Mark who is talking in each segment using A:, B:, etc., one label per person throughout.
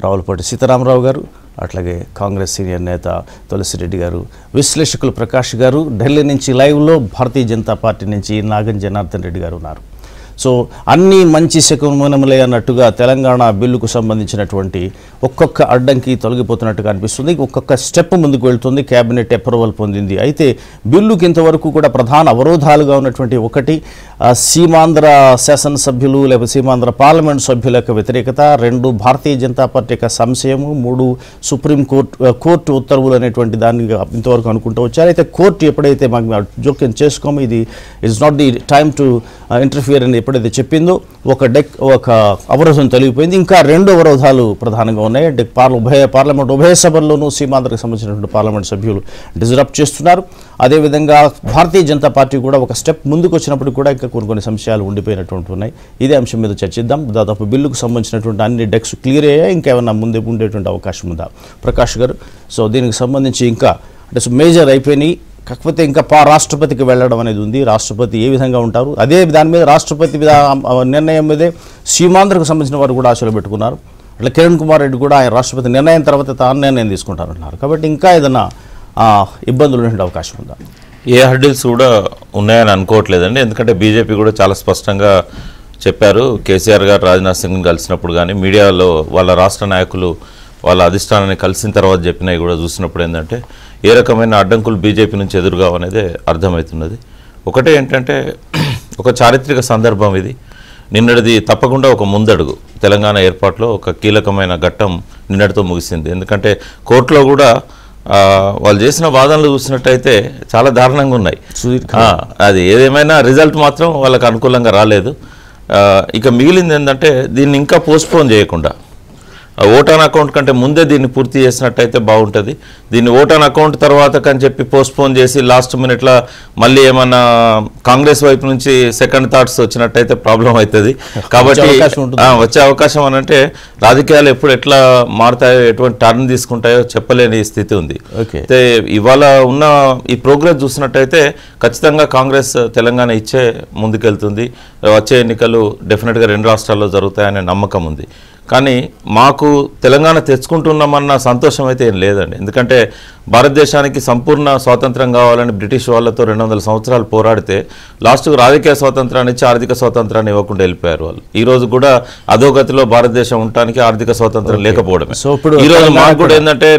A: రావులపాటి సీతారామరావు గారు, అట్లాగే కాంగ్రెస్ సీనియర్ నేత తులసిరెడ్డి గారు, విశ్లేషకులు ప్రకాష్ గారు, ఢిల్లీ నుంచి లైవ్లో భారతీయ జనతా పార్టీ నుంచి నాగన్ జనార్దన్ రెడ్డి గారు ఉన్నారు. సో అన్ని మంచి శకునములే అన్నట్టుగా తెలంగాణ బిల్లుకు సంబంధించినటువంటి ఒక్కొక్క అడ్డంకి తొలగిపోతున్నట్టుగా అనిపిస్తుంది. ఒక్కొక్క స్టెప్ ముందుకు వెళ్తుంది. కేబినెట్ అప్రూవల్ పొందింది. అయితే బిల్లుకి ఇంతవరకు కూడా ప్రధాన అవరోధాలుగా ఉన్నటువంటి ఒకటి సీమాంధ్ర శాసనసభ్యులు లేకపోతే సీమాంధ్ర పార్లమెంట్ సభ్యుల యొక్క వ్యతిరేకత, 2 భారతీయ జనతా పార్టీ యొక్క సంశయము, 3 సుప్రీంకోర్టు ఉత్తర్వులు అనేటువంటి దాన్ని ఇంతవరకు అనుకుంటూ వచ్చారు. అయితే కోర్టు ఎప్పుడైతే మాకు జోక్యం చేసుకోమో ఇది it's not the time to interfere అని ఎప్పుడైతే చెప్పిందో ఒక అవరోధం తొలగిపోయింది. ఇంకా 2 అవరోధాలు ప్రధానంగా ఉన్నాయి. పార్లమెంట్ ఉభయ సభల్లోనూ సీమాంధ్రకు సంబంధించినటువంటి పార్లమెంట్ సభ్యులు డిజరప్ట్ చేస్తున్నారు. అదేవిధంగా భారతీయ జనతా పార్టీ కూడా ఒక స్టెప్ ముందుకు వచ్చినప్పుడు కూడా ఇంకా కొన్ని సంశయాలు ఉండిపోయినటువంటి ఉన్నాయి. ఇదే అంశం మీద చర్చిద్దాం. దాదాపు బిల్లుకు సంబంధించినటువంటి అన్ని డెక్స్ క్లియర్ అయ్యాయి. ఇంకేమైనా ముందే ఉండేటువంటి అవకాశం ఉందా ప్రకాష్ గారు? సో దీనికి సంబంధించి ఇంకా అంటే మేజర్ అయిపోయినాయి, కాకపోతే ఇంకా రాష్ట్రపతికి వెళ్ళడం అనేది ఉంది. రాష్ట్రపతి ఏ విధంగా ఉంటారు, అదే దాని మీద రాష్ట్రపతి నిర్ణయం మీదే సీమాంధ్రకు సంబంధించిన వారు కూడా ఆశలు పెట్టుకున్నారు. అట్లా కిరణ్ కుమార్ రెడ్డి కూడా ఆయన రాష్ట్రపతి నిర్ణయం తర్వాత తాను నిర్ణయం తీసుకుంటారన్నారు. కాబట్టి ఇంకా ఏదైనా ఇబ్బందులు ఉండే అవకాశం ఉందా?
B: ఏ హర్డిల్స్ కూడా ఉన్నాయని అనుకోవట్లేదండి. ఎందుకంటే బీజేపీ కూడా చాలా స్పష్టంగా చెప్పారు. కేసీఆర్ గారు రాజ్నాథ్ సింగ్ని కలిసినప్పుడు కానీ మీడియాలో వాళ్ళ రాష్ట్ర నాయకులు వాళ్ళ అధిష్టానాన్ని కలిసిన తర్వాత చెప్పినవి కూడా చూసినప్పుడు ఏంటంటే ఏ రకమైన అడ్డంకులు బీజేపీ నుంచి ఎదురుగా అనేది అర్థమవుతున్నది. ఒకటే ఏంటంటే ఒక చారిత్రక సందర్భం ఇది. నిన్నటిది తప్పకుండా ఒక ముందడుగు. తెలంగాణ ఏర్పాటులో ఒక కీలకమైన ఘట్టం నిన్నటితో ముగిసింది. ఎందుకంటే కోర్టులో కూడా వాళ్ళు చేసిన వాదనలు చూసినట్టయితే చాలా దారుణంగా ఉన్నాయి. అది ఏదేమైనా రిజల్ట్ మాత్రం వాళ్ళకు అనుకూలంగా రాలేదు. ఇక మిగిలింది ఏంటంటే దీన్ని ఇంకా పోస్ట్పోన్ చేయకుండా ఓట్ ఆన్ అకౌంట్ కంటే ముందే దీన్ని పూర్తి చేసినట్టయితే బాగుంటుంది. దీన్ని ఓట్ ఆన్ అకౌంట్ తర్వాత కని చెప్పి పోస్ట్పోన్ చేసి లాస్ట్ మినిట్లో మళ్ళీ ఏమన్నా కాంగ్రెస్ వైపు నుంచి సెకండ్ థాట్స్ వచ్చినట్టయితే ప్రాబ్లం అవుతుంది. కాబట్టి వచ్చే అవకాశం అని అంటే రాజకీయాలు ఎప్పుడు ఎట్లా మారుతాయో ఎటువంటి టర్న్ తీసుకుంటాయో చెప్పలేని స్థితి ఉంది. అయితే ఇవాళ ఉన్న ఈ ప్రోగ్రెస్ చూసినట్టయితే ఖచ్చితంగా కాంగ్రెస్ తెలంగాణ ఇచ్చే ముందుకెళ్తుంది. వచ్చే ఎన్నికలు డెఫినెట్గా 2 రాష్ట్రాల్లో జరుగుతాయనే నమ్మకం ఉంది. కానీ మాకు తెలంగాణ తెచ్చుకుంటున్నామన్న సంతోషం అయితే ఏం లేదండి. ఎందుకంటే భారతదేశానికి సంపూర్ణ స్వాతంత్రం కావాలని బ్రిటిష్ వాళ్ళతో 200 సంవత్సరాలు పోరాడితే లాస్ట్కు రాజకీయ స్వాతంత్రాన్ని ఇచ్చి ఆర్థిక స్వాతంత్రాన్ని ఇవ్వకుండా వెళ్ళిపోయారు వాళ్ళు. ఈ రోజు కూడా అధోగతిలో భారతదేశం ఉండటానికి ఆర్థిక స్వాతంత్రం లేకపోవడమే. ఈ రోజు మాకు కూడా ఏంటంటే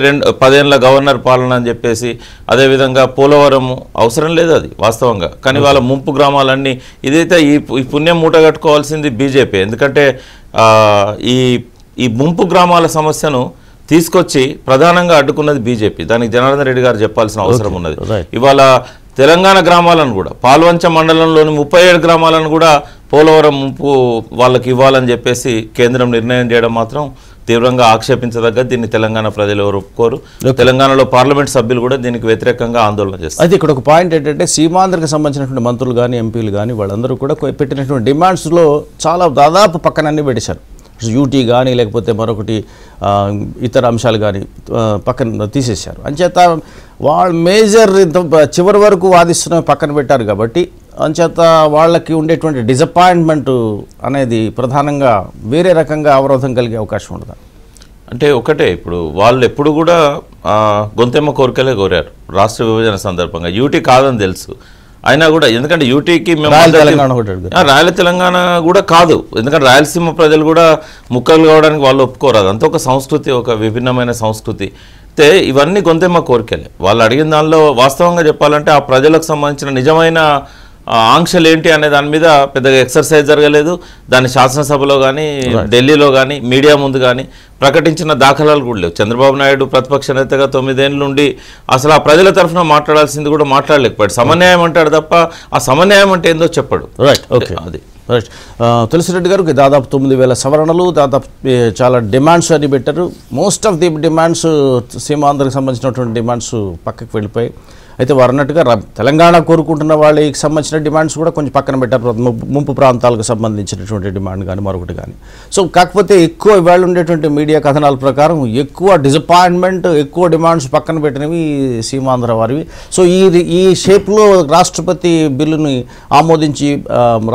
B: 10 ఏళ్ల గవర్నర్ పాలన అని చెప్పేసి, అదేవిధంగా పోలవరం అవసరం లేదు అది వాస్తవంగా. కానీ వాళ్ళ ముంపు గ్రామాలన్నీ ఇదైతే ఈ పుణ్యం మూట కట్టుకోవాల్సింది బీజేపీ. ఎందుకంటే ఈ ముంపు గ్రామాల సమస్యను తీసుకొచ్చి ప్రధానంగా అడ్డుకున్నది బీజేపీ. దానికి జనార్దన్ రెడ్డి గారు చెప్పాల్సిన అవసరం ఉన్నది. ఇవాళ తెలంగాణ గ్రామాలను కూడా పాల్వంచ మండలంలోని 37 గ్రామాలను కూడా పోలవరం ముంపు వాళ్ళకి ఇవ్వాలని చెప్పేసి కేంద్రం నిర్ణయం చేయడం మాత్రం తీవ్రంగా ఆక్షేపించదగ్గ. దీన్ని తెలంగాణ ప్రజలు ఎవరు ఒప్పుకోరు. తెలంగాణలో పార్లమెంట్ సభ్యులు కూడా దీనికి వ్యతిరేకంగా ఆందోళన చేస్తారు.
A: అయితే ఇక్కడ ఒక పాయింట్ ఏంటంటే సీమాంధ్రకు సంబంధించినటువంటి మంత్రులు కానీ ఎంపీలు కానీ వాళ్ళందరూ కూడా పెట్టినటువంటి డిమాండ్స్లో చాలా దాదాపు పక్కనన్నీ పెట్టేశారు. యూటీ కానీ లేకపోతే మరొకటి ఇతర అంశాలు కానీ పక్కన తీసేశారు. అంచేత వాళ్ళు మేజర్ చివరి వరకు వాదిస్తున్న పక్కన పెట్టారు. కాబట్టి అంచేత వాళ్ళకి ఉండేటువంటి డిసప్పాయింట్మెంట్ అనేది ప్రధానంగా వేరే రకంగా అవరోధం కలిగే అవకాశం ఉండదు.
B: అంటే ఒకటే, ఇప్పుడు వాళ్ళు ఎప్పుడు కూడా గొంతెమ్మ కోరికలే కోరారు రాష్ట్ర విభజన సందర్భంగా. యూటీ కాదని తెలుసు అయినా కూడా, ఎందుకంటే యూటీకి మేము రాయల తెలంగాణ కూడా కాదు. ఎందుకంటే రాయలసీమ ప్రజలు కూడా ముక్కలు కావడానికి వాళ్ళు ఒప్పుకోరు. అదంతా ఒక సంస్కృతి, ఒక విభిన్నమైన సంస్కృతి. అయితే ఇవన్నీ గొంతెమ్మ కోరికలే. వాళ్ళు అడిగిన దానిలో వాస్తవంగా చెప్పాలంటే ఆ ప్రజలకు సంబంధించిన నిజమైన ఆంక్షలు ఏంటి అనే దాని మీద పెద్దగా ఎక్సర్సైజ్ జరగలేదు. దాన్ని శాసనసభలో కానీ ఢిల్లీలో కానీ మీడియా ముందు కానీ ప్రకటించిన దాఖలాలు కూడా లేవు. చంద్రబాబు నాయుడు ప్రతిపక్ష నేతగా 9 ఏళ్ళ నుండి అసలు ఆ ప్రజల తరఫున మాట్లాడాల్సింది కూడా మాట్లాడలేకపోయాడు. సమన్యాయం అంటాడు తప్ప ఆ సమన్యాయం అంటే ఏందో చెప్పాడు.
A: అది రైట్. తులసిరెడ్డి గారు దాదాపు 9,000 సవరణలు, దాదాపు చాలా డిమాండ్స్ అని పెట్టారు. మోస్ట్ ఆఫ్ ది డిమాండ్స్ సీమాంధ్రకు సంబంధించినటువంటి డిమాండ్స్ పక్కకి వెళ్ళిపోయి, అయితే వారు అన్నట్టుగా తెలంగాణ కోరుకుంటున్న వాళ్ళకి సంబంధించిన డిమాండ్స్ కూడా కొంచెం పక్కన పెట్టారు. ముంపు ప్రాంతాలకు సంబంధించినటువంటి డిమాండ్ కానీ మరొకటి కానీ. సో కాకపోతే ఎక్కువ ఇవాళ ఉండేటువంటి మీడియా కథనాల ప్రకారం ఎక్కువ డిసప్పాయింట్మెంట్, ఎక్కువ డిమాండ్స్ పక్కన పెట్టినవి సీమాంధ్ర వారివి. సో ఈ షేప్లో రాష్ట్రపతి బిల్లుని ఆమోదించి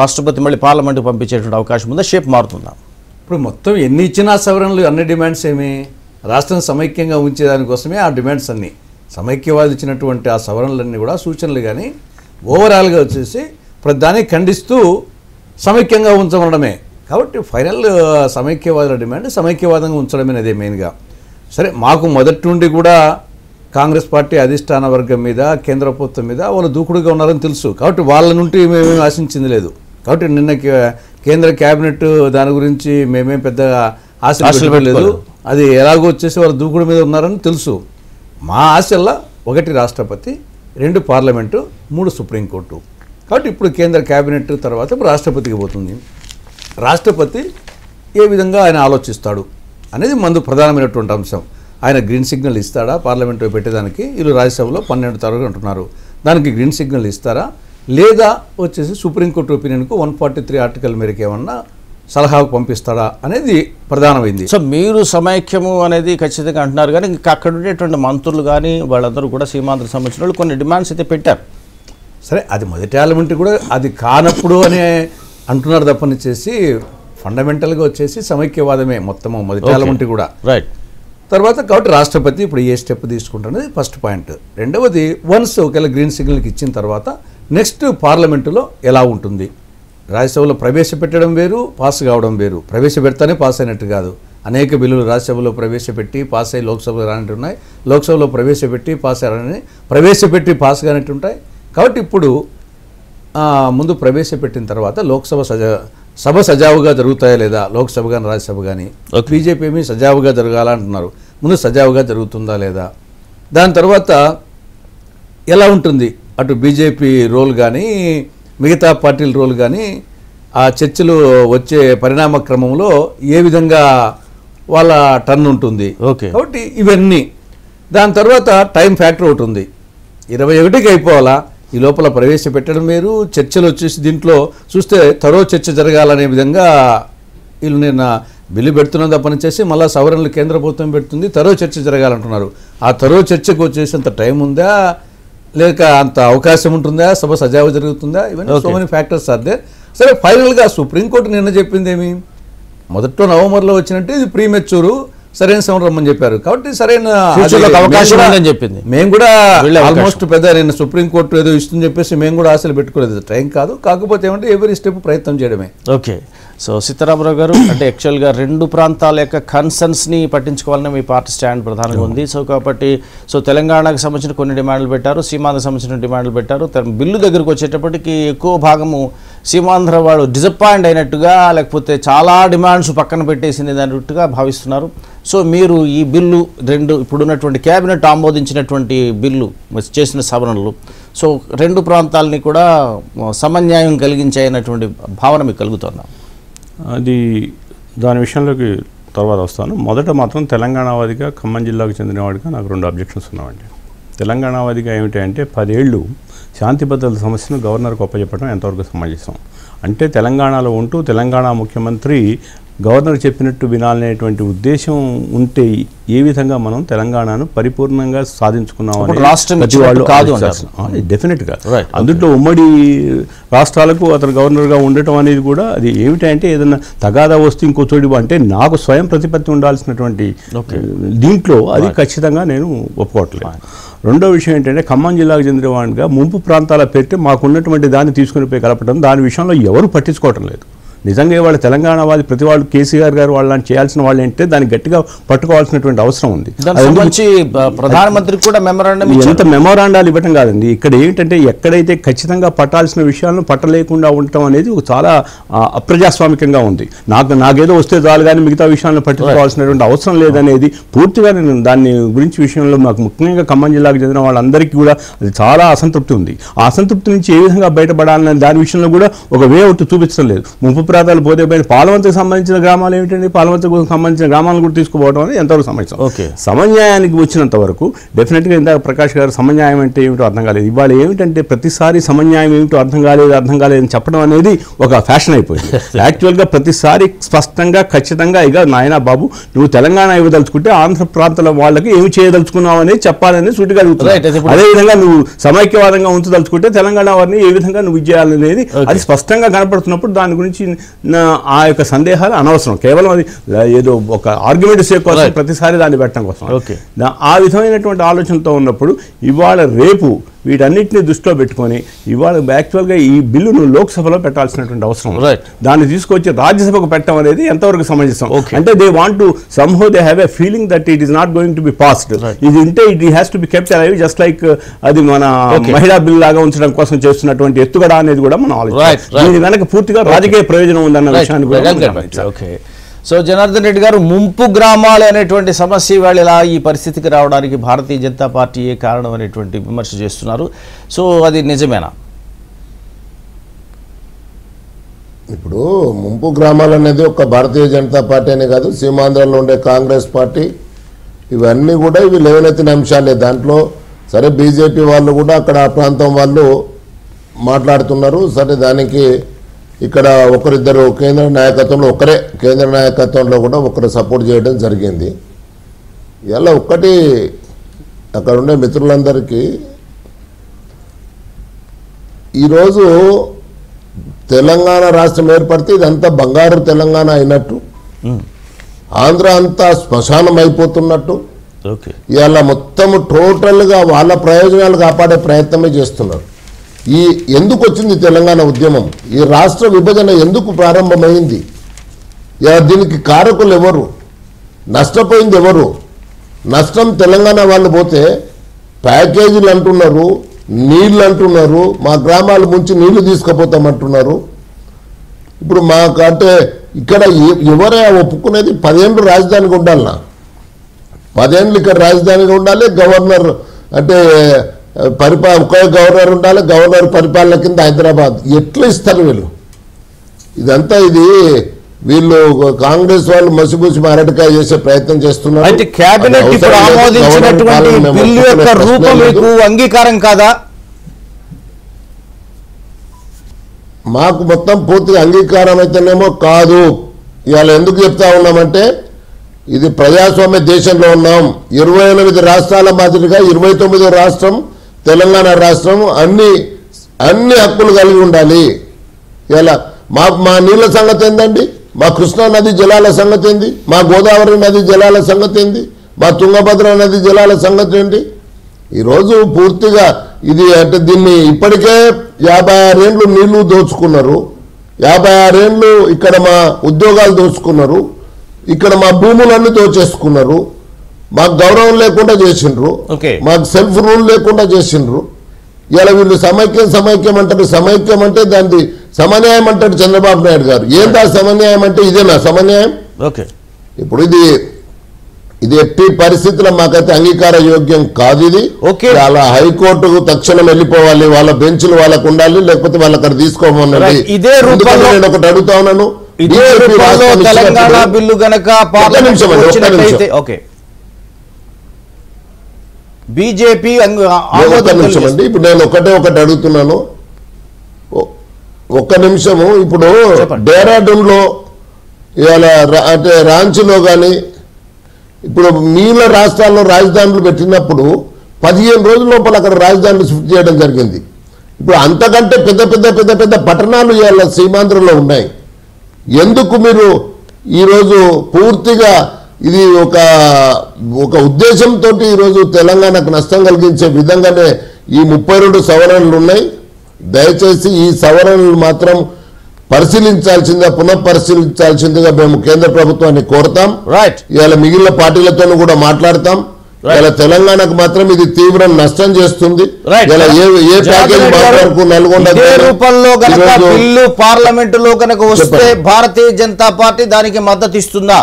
A: రాష్ట్రపతి మళ్ళీ పార్లమెంట్కి పంపించేటువంటి అవకాశం ఉందా? షేప్ మారుతుందా?
C: ఇప్పుడు మొత్తం ఎన్ని ఇచ్చినా సవరణలు అన్ని డిమాండ్స్ ఏమి రాష్ట్రం సమైక్యంగా ఉంచేదానికోసమే ఆ డిమాండ్స్ అన్నీ సమైక్యవాదులు ఇచ్చినటువంటి ఆ సవరణలన్నీ కూడా సూచనలు కానీ ఓవరాల్గా వచ్చేసి ప్రతిదాన్ని ఖండిస్తూ సమైక్యంగా ఉంచమనడమే. కాబట్టి ఫైనల్ సమైక్యవాదుల డిమాండ్ సమైక్యవాదంగా ఉంచడమే అదే మెయిన్గా. సరే, మాకు మొదటి నుండి కూడా కాంగ్రెస్ పార్టీ అధిష్టాన వర్గం మీద కేంద్ర ప్రభుత్వం మీద వాళ్ళు దూకుడుగా ఉన్నారని తెలుసు. కాబట్టి వాళ్ళ నుండి మేమేమి ఆశించింది లేదు. కాబట్టి నిన్న కేంద్ర క్యాబినెట్ దాని గురించి మేమేం పెద్దగా ఆశలు పెట్టలేదు. అది ఎలాగో వచ్చేసి వాళ్ళు దూకుడు మీద ఉన్నారని తెలుసు. మా ఆశల్లో 1 రాష్ట్రపతి, 2 పార్లమెంటు, 3 సుప్రీంకోర్టు. కాబట్టి ఇప్పుడు కేంద్ర క్యాబినెట్ తర్వాత ఇప్పుడు రాష్ట్రపతికి పోతుంది. రాష్ట్రపతి ఏ విధంగా ఆయన ఆలోచిస్తాడు అనేది మందు ప్రధానమైనటువంటి అంశం. ఆయన గ్రీన్ సిగ్నల్ ఇస్తాడా పార్లమెంట్లో పెట్టేదానికి? వీళ్ళు రాజ్యసభలో 12 తరగతి అంటున్నారు. దానికి గ్రీన్ సిగ్నల్ ఇస్తారా లేదా వచ్చేసి సుప్రీంకోర్టు ఒపీనియన్కు 143 ఆర్టికల్ మేరకు ఏమన్నా సలహాకు పంపిస్తాడా అనేది ప్రధానమైంది.
A: సో మీరు సమైక్యము అనేది ఖచ్చితంగా అంటున్నారు, కానీ ఇంకా అక్కడ ఉండేటువంటి మంత్రులు కానీ వాళ్ళందరూ కూడా సీమాంధ్ర సంబంధించిన వాళ్ళు కొన్ని డిమాండ్స్ అయితే పెట్టారు.
C: సరే, అది మొదటి ఎలిమెంట్ కూడా అది కానప్పుడు అనే అంటున్నారు తప్పనిచ్చేసి ఫండమెంటల్గా వచ్చేసి సమైక్యవాదమే మొత్తము మొదటి ఎలిమెంట్ కూడా.
A: రైట్.
C: తర్వాత కాబట్టి రాష్ట్రపతి ఇప్పుడు ఏ స్టెప్ తీసుకుంటారనేది ఫస్ట్ పాయింట్. రెండవది, వన్స్ ఒకవేళ గ్రీన్ సిగ్నల్కి ఇచ్చిన తర్వాత నెక్స్ట్ పార్లమెంటులో ఎలా ఉంటుంది? రాజ్యసభలో ప్రవేశపెట్టడం వేరు, పాస్ కావడం వేరు. ప్రవేశపెడతానే పాస్ అయినట్టు కాదు. అనేక బిల్లులు రాజ్యసభలో ప్రవేశపెట్టి పాస్ అయ్యి లోక్సభలో రానట్టు ఉన్నాయి, లోక్సభలో ప్రవేశపెట్టి పాస్ కానట్టు ఉంటాయి. కాబట్టి ఇప్పుడు ముందు ప్రవేశపెట్టిన తర్వాత లోక్సభ సభ సజావుగా జరుగుతాయా లేదా, లోక్సభ కానీ రాజ్యసభ కానీ. బీజేపీ ఏమి సజావుగా జరగాలంటున్నారు, ముందు సజావుగా జరుగుతుందా లేదా. దాని తర్వాత ఎలా ఉంటుంది అటు బీజేపీ రోల్ కానీ మిగతా పార్టీల రోల్ కానీ ఆ చర్చలు వచ్చే పరిణామ క్రమంలో ఏ విధంగా వాళ్ళ టర్న్ ఉంటుంది. కాబట్టి ఇవన్నీ దాని తర్వాత టైం ఫ్యాక్టర్ ఒకటి ఉంది. 21కి అయిపోవాలా, ఈ లోపల ప్రవేశపెట్టడం వేరు, చర్చలు వచ్చేసి దీంట్లో చూస్తే తరో చర్చ జరగాలనే విధంగా వీళ్ళు నిన్న బిల్లు పెడుతున్నది తప్పనిచ్చేసి మళ్ళీ సవరణలు కేంద్ర ప్రభుత్వం పెడుతుంది, తరో చర్చ జరగాలంటున్నారు. ఆ తరో చర్చకు వచ్చేసి అంత టైం ఉందా లేక అంత అవకాశం ఉంటుందా, సభ సజావు జరుగుతుందా, ఇవన్నీ so many factors are there. సరే, ఫైనల్గా సుప్రీంకోర్టు నిన్న చెప్పింది ఏమి, మొదట్లో నవంబర్లో వచ్చినట్టు ఇది ప్రీమెచ్యూరు, సరైన సమయం రమ్మని చెప్పారు. కాబట్టి సరైన
A: అవకాశం ఉందని చెప్పింది.
C: మేము కూడా ఆల్మోస్ట్ పెద్ద నిన్న సుప్రీంకోర్టు ఏదో ఇస్తుందని చెప్పేసి మేము కూడా ఆశలు పెట్టుకోలేదు. టైం కాదు, కాకపోతే ఏమంటే ఎవరి స్టెప్ ప్రయత్నం చేయడమే.
A: ఓకే. సో సీతారామరావు గారు, అంటే యాక్చువల్గా 2 ప్రాంతాల యొక్క కన్సర్న్స్ని పట్టించుకోవాలని మీ పార్టీ స్టాండ్ ప్రధానంగా ఉంది. సో కాబట్టి తెలంగాణకు సంబంధించిన కొన్ని డిమాండ్లు పెట్టారు, సీమాంధ్రకు సంబంధించిన డిమాండ్లు పెట్టారు. బిల్లు దగ్గరకు వచ్చేటప్పటికి ఎక్కువ భాగము సీమాంధ్ర వాడు డిసప్పాయింట్ అయినట్టుగా, లేకపోతే చాలా డిమాండ్స్ పక్కన పెట్టేసింది అన్నట్టుగా భావిస్తున్నారు. సో మీరు ఈ బిల్లు ఇప్పుడున్నటువంటి క్యాబినెట్ ఆమోదించినటువంటి బిల్లు చేసిన సవరణలు సో 2 ప్రాంతాలని కూడా సమన్యాయం కలిగించాయన్నటువంటి భావన మీకు కలుగుతుందా?
D: అది దాని విషయంలోకి తర్వాత వస్తాను. మొదట మాత్రం తెలంగాణవాదిగా ఖమ్మం జిల్లాకు చెందినవాడిగా నాకు 2 అబ్జెక్షన్స్ ఉన్నాయండి. తెలంగాణవాదిగా ఏమిటి అంటే 10 ఏళ్ళు శాంతి భద్రతల సమస్యను గవర్నర్కి అప్పచెప్పడం ఎంతవరకు సమంజసం? అంటే తెలంగాణలో ఉంటూ తెలంగాణ ముఖ్యమంత్రి గవర్నర్ చెప్పినట్టు వినాలనేటువంటి ఉద్దేశం ఉంటే ఏ విధంగా మనం తెలంగాణను పరిపూర్ణంగా సాధించుకున్నామని డెఫినెట్గా అందులో ఉమ్మడి రాష్ట్రాలకు అతను గవర్నర్గా ఉండటం అనేది కూడా అది ఏమిటంటే ఏదైనా తగాదా వస్తే ఇంకో చోటు అంటే నాకు స్వయం ప్రతిపత్తి ఉండాల్సినటువంటి దీంట్లో అది ఖచ్చితంగా నేను ఒప్పుకోవట్లేదు. రెండో విషయం ఏంటంటే ఖమ్మం జిల్లాకు చెందిన వాడిగా ముంపు ప్రాంతాల పెట్టి మాకున్నటువంటి దాన్ని తీసుకుని పోయి కలపడం, దాని విషయంలో ఎవరు పట్టించుకోవటం లేదు. నిజంగా వాళ్ళ తెలంగాణ వాళ్ళు ప్రతి వాళ్ళు కేసీఆర్ గారు వాళ్ళని చేయాల్సిన వాళ్ళు ఏంటంటే దాన్ని గట్టిగా పట్టుకోవాల్సినటువంటి అవసరం ఉంది.
A: ప్రధానమంత్రి కూడా
D: ఎంత మెమోరాండాలు ఇవ్వటం కాదండి. ఇక్కడ ఏంటంటే ఎక్కడైతే ఖచ్చితంగా పట్టాల్సిన విషయాలను పట్టలేకుండా ఉండటం అనేది చాలా అప్రజాస్వామికంగా ఉంది. నాకేదో వస్తే చాలు కానీ మిగతా విషయాలను పట్టుకోవాల్సినటువంటి అవసరం లేదనేది పూర్తిగా నేను దాని గురించి విషయంలో నాకు ముఖ్యంగా ఖమ్మం జిల్లాకు చెందిన వాళ్ళందరికీ కూడా అది చాలా అసంతృప్తి ఉంది. ఆ అసంతృప్తి నుంచి ఏ విధంగా బయటపడాలనే దాని విషయంలో కూడా ఒక వే అవుట్ చూపించడం లేదు. ముంపు ప్రాంతాలు పోతే పాలవంతకు సంబంధించిన గ్రామాలు ఏమిటండి, పాలవంతకు సంబంధించిన గ్రామాలను కూడా తీసుకుపోవడం అనేది ఎంతవరకు సమస్య. సమన్యాయానికి వచ్చినంత వరకు డెఫినెట్గా ఇందాక ప్రకాష్ గారు సమన్యాయం అంటే ఏమిటో అర్థం కాలేదు. ఇవాళ ఏమిటంటే ప్రతిసారి సమన్యాయం ఏమిటో అర్థం కాలేదని చెప్పడం అనేది ఒక ఫ్యాషన్ అయిపోయింది. యాక్చువల్గా ప్రతిసారి స్పష్టంగా ఖచ్చితంగా ఇక నాయనా బాబు నువ్వు తెలంగాణ ఇవ్వదలుచుకుంటే ఆంధ్ర ప్రాంతాల వాళ్ళకి ఏమి చేయదలుచుకున్నావు అనేది చెప్పాలని సూటిగా అడుగుతున్నాయి. అదేవిధంగా నువ్వు సమైక్యవాదంగా ఉంచదలుచుకుంటే తెలంగాణ వారిని ఏ విధంగా నువ్వు చేయాలనేది అది స్పష్టంగా కనపడుతున్నప్పుడు దాని గురించి ఆ యొక్క సందేహాలు అనవసరం. కేవలం అది ఏదో ఒక ఆర్గ్యుమెంట్ సేపు కోసం ప్రతిసారి దాన్ని పెట్టడం కోసం ఆ విధమైనటువంటి ఆలోచనతో ఉన్నప్పుడు ఇవాళ రేపు వీటన్నిటిని దృష్టిలో పెట్టుకొని ఇవాళ యాక్చువల్గా ఈ బిల్లును లోక్సభలో పెట్టాల్సినటువంటి అవసరం. దాన్ని తీసుకొచ్చి రాజ్యసభకు పెట్టడం అనేది ఎంతవరకు సమంజసం? అంటే they want to somehow they have a feeling that it is not going to be passed. ఇది ఉంటే it has to be kept alive, just like అది మన మహిళా బిల్ లాగా ఉంచడం కోసం చేస్తున్నటువంటి ఎత్తుగడ అనేది కూడా మనం ఆలోచించాలి. దీని వెనక పూర్తిగా రాజకీయ ప్రయోజనం ఉందన్న విషయాన్ని కూడా.
A: సో జనార్దన్ రెడ్డి గారు, ముంపు గ్రామాలు అనేటువంటి సమస్య వాళ్ళు ఇలా ఈ పరిస్థితికి రావడానికి భారతీయ జనతా పార్టీయే కారణం అనేటువంటి విమర్శ చేస్తున్నారు. సో అది నిజమేనా?
E: ఇప్పుడు ముంపు గ్రామాలు అనేది ఒక భారతీయ జనతా పార్టీ అనే కాదు, సీమాంధ్రలో ఉండే కాంగ్రెస్ పార్టీ, ఇవన్నీ కూడా ఇవి లేవనెత్తిన అంశాలే. దాంట్లో సరే బీజేపీ వాళ్ళు కూడా అక్కడ ఆ ప్రాంతం వాళ్ళు మాట్లాడుతున్నారు. సరే దానికి ఇక్కడ ఒకరిద్దరు కేంద్ర నాయకత్వంలో కేంద్ర నాయకత్వంలో కూడా ఒకరు సపోర్ట్ చేయడం జరిగింది. ఇలా ఒక్కటి అక్కడ ఉండే మిత్రులందరికీ ఈరోజు తెలంగాణ రాష్ట్రం ఏర్పడితే ఇదంతా బంగారు తెలంగాణ అయినట్టు, ఆంధ్ర అంతా శ్మశానం అయిపోతున్నట్టు, ఇవాళ మొత్తం టోటల్గా వాళ్ళ ప్రయోజనాలు కాపాడే ప్రయత్నమే చేస్తున్నారు. ఎందుకు వచ్చింది తెలంగాణ ఉద్యమం? ఈ రాష్ట్ర విభజన ఎందుకు ప్రారంభమైంది? దీనికి కారకులు ఎవరు? నష్టపోయింది ఎవరు? నష్టం తెలంగాణ వాళ్ళు పోతే ప్యాకేజీలు అంటున్నారు, నీళ్ళు అంటున్నారు, మా గ్రామాల నుంచి నీళ్లు తీసుకుపోతామంటున్నారు. ఇప్పుడు మాకంటే ఇక్కడ ఎవరే ఒప్పుకునేది? 10 ఏళ్ళు రాజధానిగా ఉండాలన్నా, 10 ఏళ్ళు ఇక్కడ రాజధానిగా ఉండాలి. గవర్నర్ అంటే ఒకే గవర్నర్ ఉండాలి, గవర్నర్ పరిపాలన కింద హైదరాబాద్. ఎట్లా ఇస్తారు వీళ్ళు? ఇదంతా వీళ్ళు కాంగ్రెస్ వాళ్ళు మసిబూసి మారటికాయ చేసే ప్రయత్నం చేస్తున్నారు.
A: అయితే కేబినెట్ ఇప్పుడు ఆమోదించినటువంటి బిల్లు యొక్క రూపం మీకు అంగీకారం కాదా?
E: మాకు మొత్తం పూర్తిగా అంగీకారం అయితేనేమో కాదు. ఇవాళ ఎందుకు చెప్తా ఉన్నామంటే ఇది ప్రజాస్వామ్య దేశంలో ఉన్నాం. 28 రాష్ట్రాల మాదిరిగా 29వ రాష్ట్రం తెలంగాణ రాష్ట్రం అన్ని హక్కులు కలిగి ఉండాలి. ఇలా మా నీళ్ళ సంగతి ఏందండి? మా కృష్ణా నది జలాల సంగతి ఏంది? మా గోదావరి నది జలాల సంగతి ఏంది? మా తుంగభద్ర నది జలాల సంగతి ఏంటి? ఈరోజు పూర్తిగా ఇది అంటే దీన్ని ఇప్పటికే 56 ఏళ్ళు నీళ్లు దోచుకున్నారు, 56 ఏళ్ళు ఇక్కడ మా ఉద్యోగాలు దోచుకున్నారు, ఇక్కడ మా భూములన్నీ దోచేసుకున్నారు, మాకు గౌరవం లేకుండా చేసిండ్రు, మాకు సెల్ఫ్ రూల్ లేకుండా చేసిండ్రు. ఇలా వీళ్ళు సమైక్యం అంటారు. సమైక్యం అంటే దాన్ని సమన్యాయం అంటాడు చంద్రబాబు నాయుడు గారు. ఏందా సమన్యాయం అంటే? ఇదేనా సమన్యాయం? ఇప్పుడు ఇది ఎట్టి పరిస్థితుల్లో మాకైతే అంగీకార యోగ్యం కాదు. ఇది అలా హైకోర్టుకు తక్షణం వెళ్ళిపోవాలి, వాళ్ళ బెంచ్లు వాళ్ళకు ఉండాలి, లేకపోతే వాళ్ళు అక్కడ తీసుకోమన్నది. నేను ఒకటి అడుగుతా ఉన్నాను,
A: తెలంగాణ బిల్లు గనక బీజేపీ
E: అండి. ఇప్పుడు నేను ఒకటి అడుగుతున్నాను, ఒక్క నిమిషము. ఇప్పుడు డేరాడూన్లో ఇవాళ అంటే రాంచీలో కానీ ఇప్పుడు మిగిలిన రాష్ట్రాల్లో రాజధానులు పెట్టినప్పుడు 15 రోజుల లోపల అక్కడ రాజధానులు షిఫ్ట్ చేయడం జరిగింది. ఇప్పుడు అంతకంటే పెద్ద పట్టణాలు ఇవాళ సీమాంధ్రలో ఉన్నాయి. ఎందుకు మీరు ఈరోజు పూర్తిగా ఇది ఒక ఉద్దేశంతో ఈరోజు తెలంగాణకు నష్టం కలిగించే విధంగానే ఈ 32 సవరణలు ఉన్నాయి. దయచేసి ఈ సవరణలు మాత్రం పునఃపరిశీలించాల్సిందిగా మేము కేంద్ర ప్రభుత్వాన్ని కోరుతాం. ఇవాళ మిగిలిన పార్టీలతో కూడా మాట్లాడతాం. ఇలా తెలంగాణకు మాత్రం ఇది తీవ్ర నష్టం చేస్తుంది. ఏ ప్యాకేజ్ మాట్లాడుకు నల్గొండ
A: రూపంలో గనక బిల్లు పార్లమెంటులో కనుక వస్తే భారతీయ జనతా పార్టీ దానికి మద్దతు ఇస్తుందా?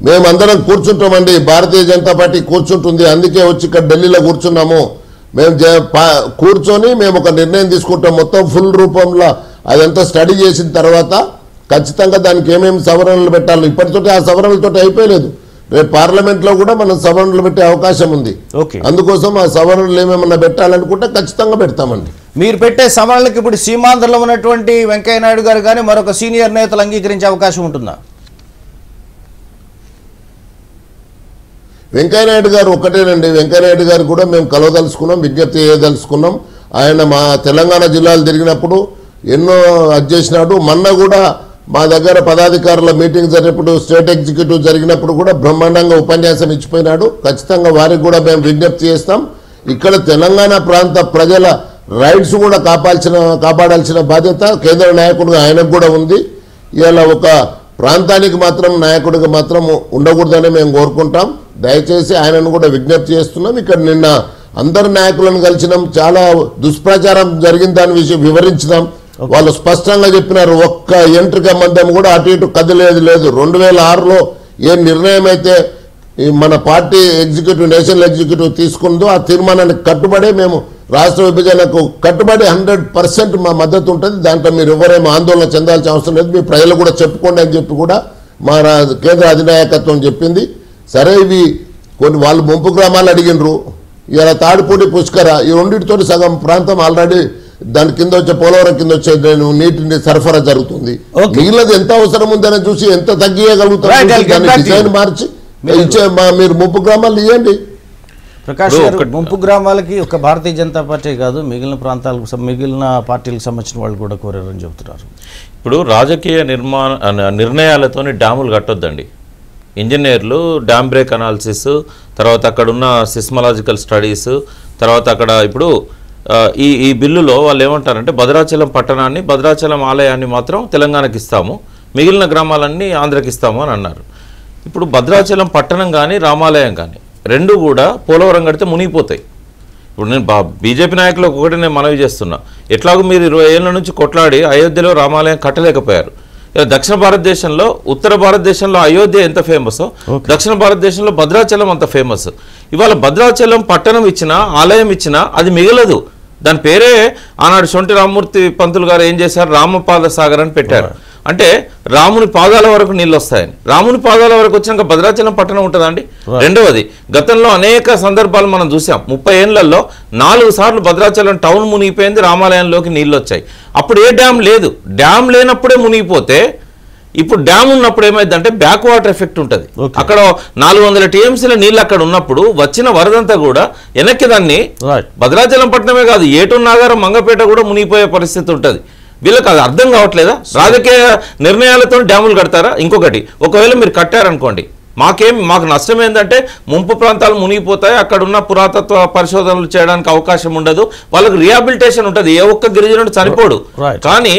E: మేమందరం కూర్చుంటామండి. భారతీయ జనతా పార్టీ కూర్చుంటుంది. అందుకే వచ్చి ఇక్కడ ఢిల్లీలో కూర్చున్నాము. మేము కూర్చొని మేము ఒక నిర్ణయం తీసుకుంటాం. మొత్తం ఫుల్ రూపంలో అదంతా స్టడీ చేసిన తర్వాత ఖచ్చితంగా దానికి ఏమేమి సవరణలు పెట్టాలి. ఇప్పటితోటి ఆ సవరణలతో అయిపోయలేదు. రేపు పార్లమెంట్లో కూడా మనం సవరణలు పెట్టే అవకాశం ఉంది. అందుకోసం ఆ సవరణలు ఏమేమన్నా పెట్టాలనుకుంటే ఖచ్చితంగా పెడతామండి.
A: మీరు పెట్టే సవరణలకు ఇప్పుడు సీమాంధ్రలో ఉన్నటువంటి వెంకయ్య నాయుడు గారు కానీ మరొక సీనియర్ నేతలు అంగీకరించే అవకాశం ఉంటుందా?
E: వెంకయ్యనాయుడు గారు ఒక్కటేనండి. వెంకయ్యనాయుడు గారు కూడా మేము కలవదలుచుకున్నాం, విజ్ఞప్తి చేయదలుచుకున్నాం. ఆయన మా తెలంగాణ జిల్లాలు తిరిగినప్పుడు ఎన్నో అది చేసినాడు. మొన్న కూడా మా దగ్గర పదాధికారుల మీటింగ్ జరిగినప్పుడు స్టేట్ ఎగ్జిక్యూటివ్ జరిగినప్పుడు కూడా బ్రహ్మాండంగా ఉపన్యాసం ఇచ్చిపోయినాడు. ఖచ్చితంగా వారికి కూడా మేము విజ్ఞప్తి చేస్తాం. ఇక్కడ తెలంగాణ ప్రాంత ప్రజల రైట్స్ కూడా కాపాడాల్సిన బాధ్యత కేంద్ర నాయకుడిగా ఆయనకు కూడా ఉంది. ఇలా ఒక ప్రాంతానికి మాత్రం నాయకుడిగా మాత్రం ఉండకూడదని మేము కోరుకుంటాం. దయచేసి ఆయనను కూడా విజ్ఞప్తి చేస్తున్నాం. ఇక్కడ నిన్న అందరు నాయకులను కలిసినాం, చాలా దుష్ప్రచారం జరిగిన దాని విషయం వివరించినాం. వాళ్ళు స్పష్టంగా చెప్పినారు, ఒక్క ఎంట్రిక మందం కూడా అటు ఇటు కదిలేదు లేదు. 2006లో ఏ నిర్ణయం అయితే మన పార్టీ ఎగ్జిక్యూటివ్ నేషనల్ ఎగ్జిక్యూటివ్ తీసుకుందో ఆ తీర్మానానికి కట్టుబడే మేము రాష్ట్ర విభజనకు కట్టుబడి 100% మా మద్దతు ఉంటుంది. దాంట్లో మీరు ఎవరేమో ఆందోళన చెందాల్సిన అవసరం లేదు, మీ ప్రజలు కూడా చెప్పుకోండి అని చెప్పి కూడా మా కేంద్ర అధినాయకత్వం చెప్పింది. సరే, ఇవి కొన్ని వాళ్ళు ముంపు గ్రామాలు అడిగినరు. ఇలా తాడిపూడి పుష్కర ఈ రెండింటితో సగం ప్రాంతం ఆల్రెడీ దాని కింద వచ్చే పోలవరం కింద వచ్చే నీటిని సరఫరా జరుగుతుంది. మిగిలినది ఎంత అవసరం ఉందని చూసి ఎంత తగ్గియగలుగుతారు డిజైన్ మార్చి ఇచ్చే మీరు ముంపు గ్రామాలు ఇవ్వండి.
A: ప్రకాష్ గారు, ముంపు గ్రామాలకి ఒక భారతీయ జనతా పార్టీ కాదు, మిగిలిన ప్రాంతాలకు మిగిలిన పార్టీలకు సంబంధించిన వాళ్ళు కూడా కోరారని చెబుతున్నారు.
B: ఇప్పుడు రాజకీయ నిర్ణయాలతోని డ్యాములు కట్టొద్దండి. ఇంజనీర్లు డ్యామ్ బ్రేక్ అనాలిసిస్, తర్వాత అక్కడ ఉన్న సిస్మలాజికల్ స్టడీస్, తర్వాత అక్కడ ఇప్పుడు ఈ బిల్లులో వాళ్ళు ఏమంటారంటే భద్రాచలం పట్టణాన్ని, భద్రాచలం ఆలయాన్ని మాత్రం తెలంగాణకి ఇస్తాము, మిగిలిన గ్రామాలన్నీ ఆంధ్రకి ఇస్తాము అని అన్నారు. ఇప్పుడు భద్రాచలం పట్టణం కానీ రామాలయం కానీ రెండు కూడా పోలవరం కడితే మునిగిపోతాయి. ఇప్పుడు నేను బీజేపీ నాయకులకు ఒకటి నేను మనవి చేస్తున్నా, ఎట్లాగో మీరు 20 ఏళ్ళ నుంచి కొట్లాడి అయోధ్యలో రామాలయం కట్టలేకపోయారు. దక్షిణ భారతదేశంలో, ఉత్తర భారతదేశంలో అయోధ్య ఎంత ఫేమస్, దక్షిణ భారతదేశంలో భద్రాచలం అంత ఫేమస్. ఇవాళ భద్రాచలం పట్టణం ఇచ్చినా, ఆలయం ఇచ్చినా అది మిగలదు. దాని పేరే ఆనాడు సొంటి రామమూర్తి పంతులు గారు ఏం చేశారు, రామపాద సాగర్ అని పెట్టారు. అంటే రాముని పాదాల వరకు నీళ్ళు వస్తాయని. రాముని పాదాల వరకు వచ్చినాక భద్రాచలం పట్టణం ఉంటుందండి. రెండవది, గతంలో అనేక సందర్భాలు మనం చూసాం. 30 ఏళ్లలో 4 సార్లు భద్రాచలం టౌన్ మునిగిపోయింది, రామాలయంలోకి నీళ్ళు వచ్చాయి. అప్పుడు ఏ డ్యామ్ లేదు. డ్యామ్ లేనప్పుడే మునిగిపోతే ఇప్పుడు డ్యామ్ ఉన్నప్పుడు ఏమైందంటే బ్యాక్ వాటర్ ఎఫెక్ట్ ఉంటుంది. అక్కడ 400 టీఎంసీల నీళ్ళు అక్కడ ఉన్నప్పుడు వచ్చిన వరదంతా కూడా వెనక్కి దాన్ని భద్రాచలం పట్టణమే కాదు, ఏటూరు నాగారం, మంగపేట కూడా మునిగిపోయే పరిస్థితి ఉంటుంది. వీళ్ళకి అది అర్థం కావట్లేదా? రాజకీయ నిర్ణయాలతో డ్యాములు కడతారా? ఇంకొకటి, ఒకవేళ మీరు కట్టారనుకోండి, మాకు నష్టం ఏంటంటే ముంపు ప్రాంతాలు మునిగిపోతాయి, అక్కడ ఉన్న పురాతత్వ పరిశోధనలు చేయడానికి అవకాశం ఉండదు, వాళ్ళకి రిహాబిలిటేషన్ ఉంటుంది, ఏ ఒక్క గిరిజనుడు చనిపోడు. కానీ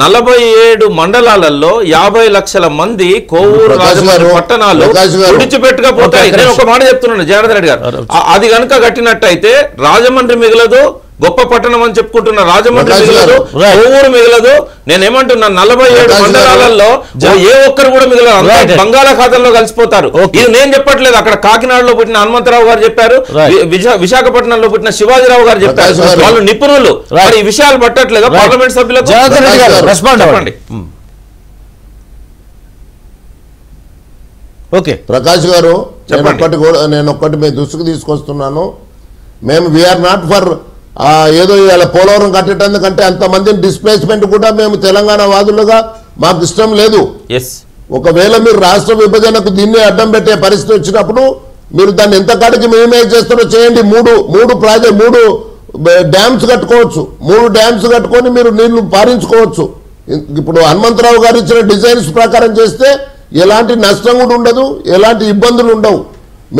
B: 47 మండలాలలో 50 లక్షల మంది కోవూరు, రాజమండ్రి పట్టణాలు విడిచిపెట్టుకపోతాయి. నేను ఒక మాట చెప్తున్నాను జనార్దన్ రెడ్డి గారు, అది కనుక కట్టినట్టయితే రాజమండ్రి మిగలదు, గొప్ప పట్టణం అని చెప్పుకుంటున్న రాజమండ్రి మిగలదు, కోవూరు మిగలదు. నేనేమంటున్నాను, 47 మండలాలలో ఏ ఒక్కరు కూడా మిగలదు, బంగాళాఖాతంలో కలిసిపోతారు. ఇది నేను చెప్పట్లేదు, అక్కడ కాకినాడలో పుట్టిన హనుమంతరావు గారు చెప్పారు, విశాఖపట్నంలో పుట్టిన శివాజీరావు గారు చెప్పారు, వాళ్ళు నిపుణులు. మరి ఈ విషయాలు పట్టట్లేదా పార్లమెంట్ సభ్యులకు? చెప్పండి.
E: ఓకే ప్రకాష్ గారు, నేను ఒక్కటి మీ దృష్టికి తీసుకొస్తున్నాను. మేము వీఆర్ నాట్ ఫర్ ఏదో ఇలా పోలవరం కట్టేటందుకంటే అంతమందిని డిస్ప్లేస్మెంట్ కూడా మేము తెలంగాణ వాదులుగా మాకు ఇష్టం లేదు. ఒకవేళ మీరు రాష్ట్ర విభజనకు దీన్ని అడ్డం పెట్టే పరిస్థితి వచ్చినప్పుడు మీరు దాన్ని ఎంత కాడికి మినిమైజ్ చేస్తారో చేయండి. మూడు డ్యామ్స్ కట్టుకోవచ్చు, 3 డ్యామ్స్ కట్టుకొని మీరు నీళ్లు పారించుకోవచ్చు. ఇప్పుడు హనుమంతరావు గారు ఇచ్చిన డిజైన్స్ ప్రకారం చేస్తే ఎలాంటి నష్టం కూడా ఉండదు, ఎలాంటి ఇబ్బందులు ఉండవు.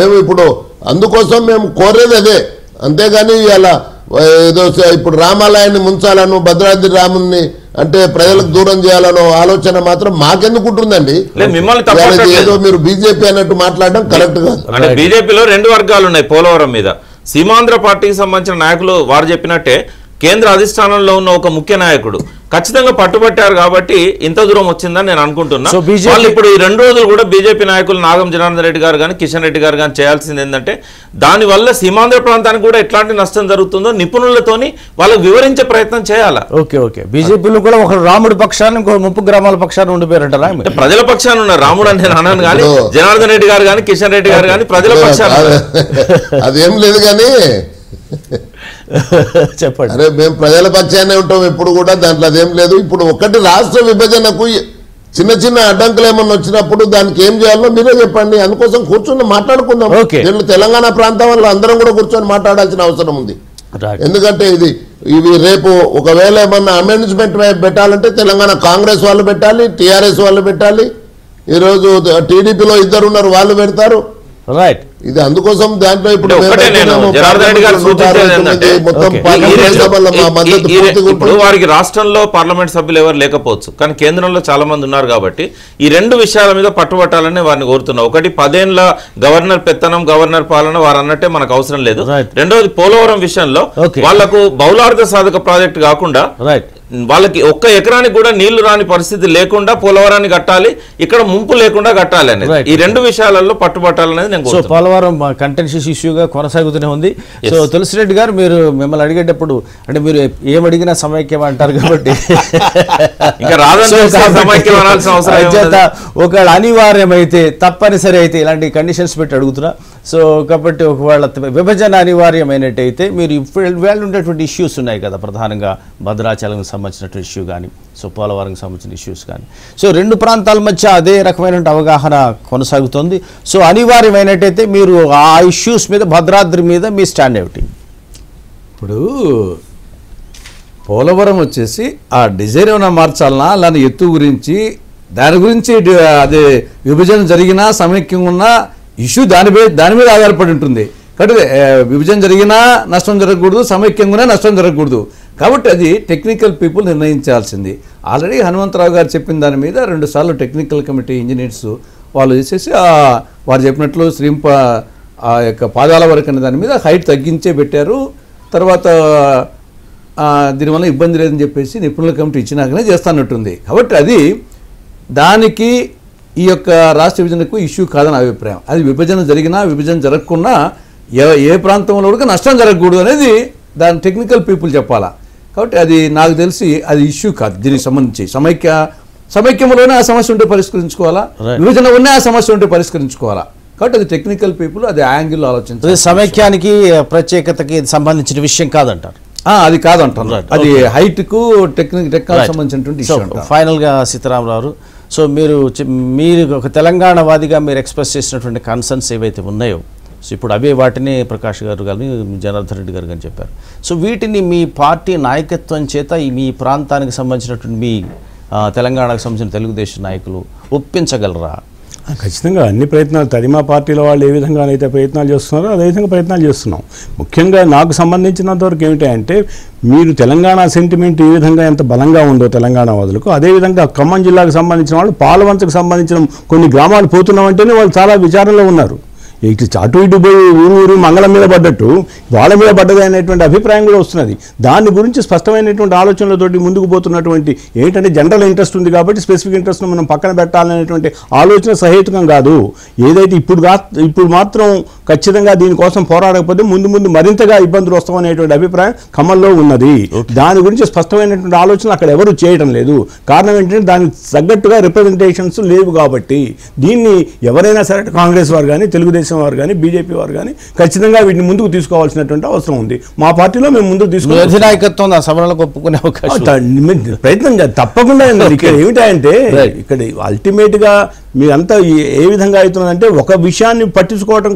E: మేము ఇప్పుడు అందుకోసం మేము కోరేది అదే. అంతేగాని ఇలా ఏదో ఇప్పుడు రామాలయాన్ని ముంచాలను, భద్రాద్రి రాముని అంటే ప్రజలకు దూరం చేయాలనో ఆలోచన మాత్రం మాకెందుకు ఉంటుందండి? ఏదో మీరు బీజేపీ అన్నట్టు మాట్లాడడం కరెక్ట్ కాదు.
B: అంటే బీజేపీలో 2 వర్గాలు ఉన్నాయి పోలవరం మీద. సీమాంధ్ర పార్టీకి సంబంధించిన నాయకులు వారు చెప్పినట్టే కేంద్ర అధిష్టానంలో ఉన్న ఒక ముఖ్య నాయకుడు ఖచ్చితంగా పట్టుబట్టారు కాబట్టి ఇంత దూరం వచ్చిందని నేను అనుకుంటున్నా. వాళ్ళు ఇప్పుడు ఈ 2 రోజులు కూడా బీజేపీ నాయకులు నాగం జనార్దన్ రెడ్డి గారు కానీ కిషన్ రెడ్డి గారు కానీ చేయాల్సింది ఏంటంటే దానివల్ల సీమాంధ్ర ప్రాంతానికి కూడా ఎట్లాంటి నష్టం జరుగుతుందో నిపుణులతోని వాళ్ళకి వివరించే ప్రయత్నం చేయాలా.
A: ఓకే బీజేపీలో కూడా ఒక రాముడి పక్షాన్ని, ఇంకో ముంపు గ్రామాల పక్షాన్ని ఉండిపోయారంటారా?
B: ప్రజల పక్షాన్ని ఉన్నారు. రాముడు అంటే నేను అన్నాను కానీ జనార్దన్ రెడ్డి గారు కానీ కిషన్ రెడ్డి గారు కానీ ప్రజల పక్షాన్ని
E: అదేం లేదు కానీ
A: చెప్పండి.
E: అరే మేము ప్రజల పక్షానే ఉంటాం ఎప్పుడు కూడా, దాంట్లో అదేం లేదు. ఇప్పుడు ఒకటి రాష్ట్ర విభజనకు చిన్న అడ్డంకులు ఏమన్నా వచ్చినప్పుడు దానికి ఏం చేయాలో మీరే చెప్పండి. అందుకోసం కూర్చొని మాట్లాడుకుందాం. తెలంగాణ ప్రాంతం వల్ల అందరం కూడా కూర్చొని మాట్లాడాల్సిన అవసరం ఉంది. ఎందుకంటే ఇవి రేపు ఒకవేళ ఏమన్నా అమెండ్మెంట్ పెట్టాలంటే తెలంగాణ కాంగ్రెస్ వాళ్ళు పెట్టాలి, టీఆర్ఎస్ వాళ్ళు పెట్టాలి, ఈరోజు టీడీపీలో 2 ఉన్నారు వాళ్ళు పెడతారు.
A: రైట్,
E: ఇది అందుకోసం దాంట్లో ఇప్పుడు
B: ఇప్పుడు వారికి రాష్ట్రంలో పార్లమెంట్ సభ్యులు ఎవరు లేకపోవచ్చు, కానీ కేంద్రంలో చాలా మంది ఉన్నారు కాబట్టి ఈ 2 విషయాల మీద పట్టుబట్టాలని వారిని కోరుతున్నా. ఒకటి 10 ఏళ్ల గవర్నర్ పెత్తనం, గవర్నర్ పాలన వారు అన్నట్టే మనకు అవసరం లేదు. రెండవది పోలవరం విషయంలో వాళ్లకు బహుళార్థ సాధక ప్రాజెక్ట్ కాకుండా వాళ్ళకి 1 ఎకరానికి కూడా నీళ్లు రాని పరిస్థితి లేకుండా పోలవరాన్ని కట్టాలి, ఇక్కడ ముంపు లేకుండా కట్టాలి అనేది ఈ 2 విషయాలలో పట్టుబట్టాలనేది నేను
A: పోలవరం కంటెన్షియస్ ఇష్యూగా కొనసాగుతూనే ఉంది. సో తులసిరెడ్డి గారు, మీరు మిమ్మల్ని అడిగేటప్పుడు అంటే మీరు ఏమడిగినా సమైక్యం అంటారు కాబట్టి ఒకవేళ అనివార్యమైతే తప్పనిసరి అయితే ఇలాంటి కండిషన్స్ పెట్టి అడుగుతున్నా. సో కాబట్టి ఒకవేళ విభజన అనివార్యమైనట్టయితే మీరు ఇవాళ ఉండేటువంటి ఇష్యూస్ ఉన్నాయి కదా, ప్రధానంగా భద్రాచలం సంబంధించినటువంటి ఇష్యూ కానీ, సో పోలవరంకి సంబంధించిన ఇష్యూస్ కానీ, సో 2 ప్రాంతాల మధ్య అదే రకమైన అవగాహన కొనసాగుతుంది. సో అనివార్యమైనట్టయితే మీరు ఆ ఇష్యూస్ మీద, భద్రాద్రి మీద మీ స్టాండ్ ఏమిటి?
C: ఇప్పుడు పోలవరం వచ్చేసి ఆ డిజైన్ ఏమైనా మార్చాలన్నా, అలానే ఎత్తు గురించి దాని గురించి అదే విభజన జరిగినా సమైక్యం ఉన్నా ఇష్యూ దాని మీద ఆధారపడి ఉంటుంది. కాబట్టి విభజన జరిగినా నష్టం జరగకూడదు, సమైక్యంగా నష్టం జరగకూడదు. కాబట్టి అది టెక్నికల్ పీపుల్ నిర్ణయించాల్సింది. ఆల్రెడీ హనుమంతరావు గారు చెప్పిన దాని మీద 2 సార్లు టెక్నికల్ కమిటీ ఇంజనీర్స్ వాళ్ళు చేసేసి వారు చెప్పినట్లు ఆ యొక్క పాదాల వరకు అనే దాని మీద హైట్ తగ్గించే పెట్టారు. తర్వాత దీనివల్ల ఇబ్బంది లేదని చెప్పేసి నిపుణుల కమిటీ ఇచ్చినాకనే చేస్తానట్టుంది. కాబట్టి అది దానికి ఈ యొక్క రాష్ట్ర విభజనకు ఇష్యూ కాదని అభిప్రాయం. అది విభజన జరిగినా విభజన జరగకుండా ఏ ప్రాంతంలో కూడా నష్టం జరగకూడదు అనేది దాని టెక్నికల్ పీపుల్ చెప్పాలా. కాబట్టి అది నాకు తెలిసి అది ఇష్యూ కాదు. దీనికి సంబంధించి సమైక్యంలోనే ఆ సమస్య ఉంటే పరిష్కరించుకోవాలా, విభజన ఉన్న ఆ సమస్య ఉంటే పరిష్కరించుకోవాలా. కాబట్టి అది టెక్నికల్ పీపుల్ అది యాంగిల్ ఆలోచించాలి.
A: సమైక్యానికి ప్రత్యేకతకి సంబంధించిన విషయం కాదంటారు.
C: అది కాదంటారు, అది హైట్కు టెక్నాలజీ సంబంధించినటువంటి ఇష్యూ.
A: ఫైనల్గా సీతారామరావు, సో మీరు ఒక తెలంగాణవాదిగా మీరు ఎక్స్ప్రెస్ చేసినటువంటి కన్సర్న్స్ ఏవైతే ఉన్నాయో, సో ఇప్పుడు అవే వాటిని ప్రకాష్ గారు కానీ జనార్దన్ రెడ్డి గారు కానీ చెప్పారు. సో వీటిని మీ పార్టీ నాయకత్వం చేత మీ ప్రాంతానికి సంబంధించినటువంటి మీ తెలంగాణకు సంబంధించిన తెలుగుదేశం నాయకులు ఒప్పించగలరా?
D: ఖచ్చితంగా అన్ని ప్రయత్నాలు తదిమా పార్టీల వాళ్ళు ఏ విధంగానైతే ప్రయత్నాలు చేస్తున్నారో అదేవిధంగా ప్రయత్నాలు చేస్తున్నాం. ముఖ్యంగా నాకు సంబంధించినంతవరకు ఏమిటంటే మీరు తెలంగాణ సెంటిమెంట్ ఏ విధంగా ఎంత బలంగా ఉందో తెలంగాణ వాదులకు, అదేవిధంగా ఖమ్మం జిల్లాకు సంబంధించిన వాళ్ళు పాలవంచకు సంబంధించిన కొన్ని గ్రామాలు పోతున్నామంటేనే వాళ్ళు చాలా విచారంలో ఉన్నారు. అటు ఇటు పోయి ఊరు మంగళం మీద పడ్డట్టు వాళ్ళ మీద పడ్డది అనేటువంటి అభిప్రాయం కూడా వస్తున్నది. దాని గురించి స్పష్టమైనటువంటి ఆలోచనలతోటి ముందుకు పోతున్నటువంటి ఏంటంటే జనరల్ ఇంట్రెస్ట్ ఉంది కాబట్టి స్పెసిఫిక్ ఇంట్రెస్ట్ను మనం పక్కన పెట్టాలనేటువంటి ఆలోచన సహేతుకం కాదు. ఏదైతే ఇప్పుడు మాత్రం ఖచ్చితంగా దీనికోసం పోరాడకపోతే ముందు మరింతగా ఇబ్బందులు వస్తామనేటువంటి అభిప్రాయం ఖమ్మంలో ఉన్నది. దాని గురించి స్పష్టమైనటువంటి ఆలోచన అక్కడ ఎవరు చేయడం లేదు. కారణం ఏంటంటే దానికి తగ్గట్టుగా రిప్రజెంటేషన్స్ లేవు. కాబట్టి దీన్ని ఎవరైనా సరే కాంగ్రెస్ వారు కానీ, తెలుగుదేశం వారు కానీ, బీజేపీ వారు కానీ ఖచ్చితంగా వీటిని ముందుకు తీసుకోవాల్సినటువంటి అవసరం ఉంది. మా పార్టీలో మేము ముందుకు తీసుకోవాలి.
A: నాయకత్వం సభలకు ఒప్పుకునే
D: ప్రయత్నం తప్పకుండా. ఇక్కడ ఏమిటంటే ఇక్కడ అల్టిమేట్ గా మీరంతా ఏ విధంగా అవుతుందంటే ఒక విషయాన్ని పట్టించుకోవటం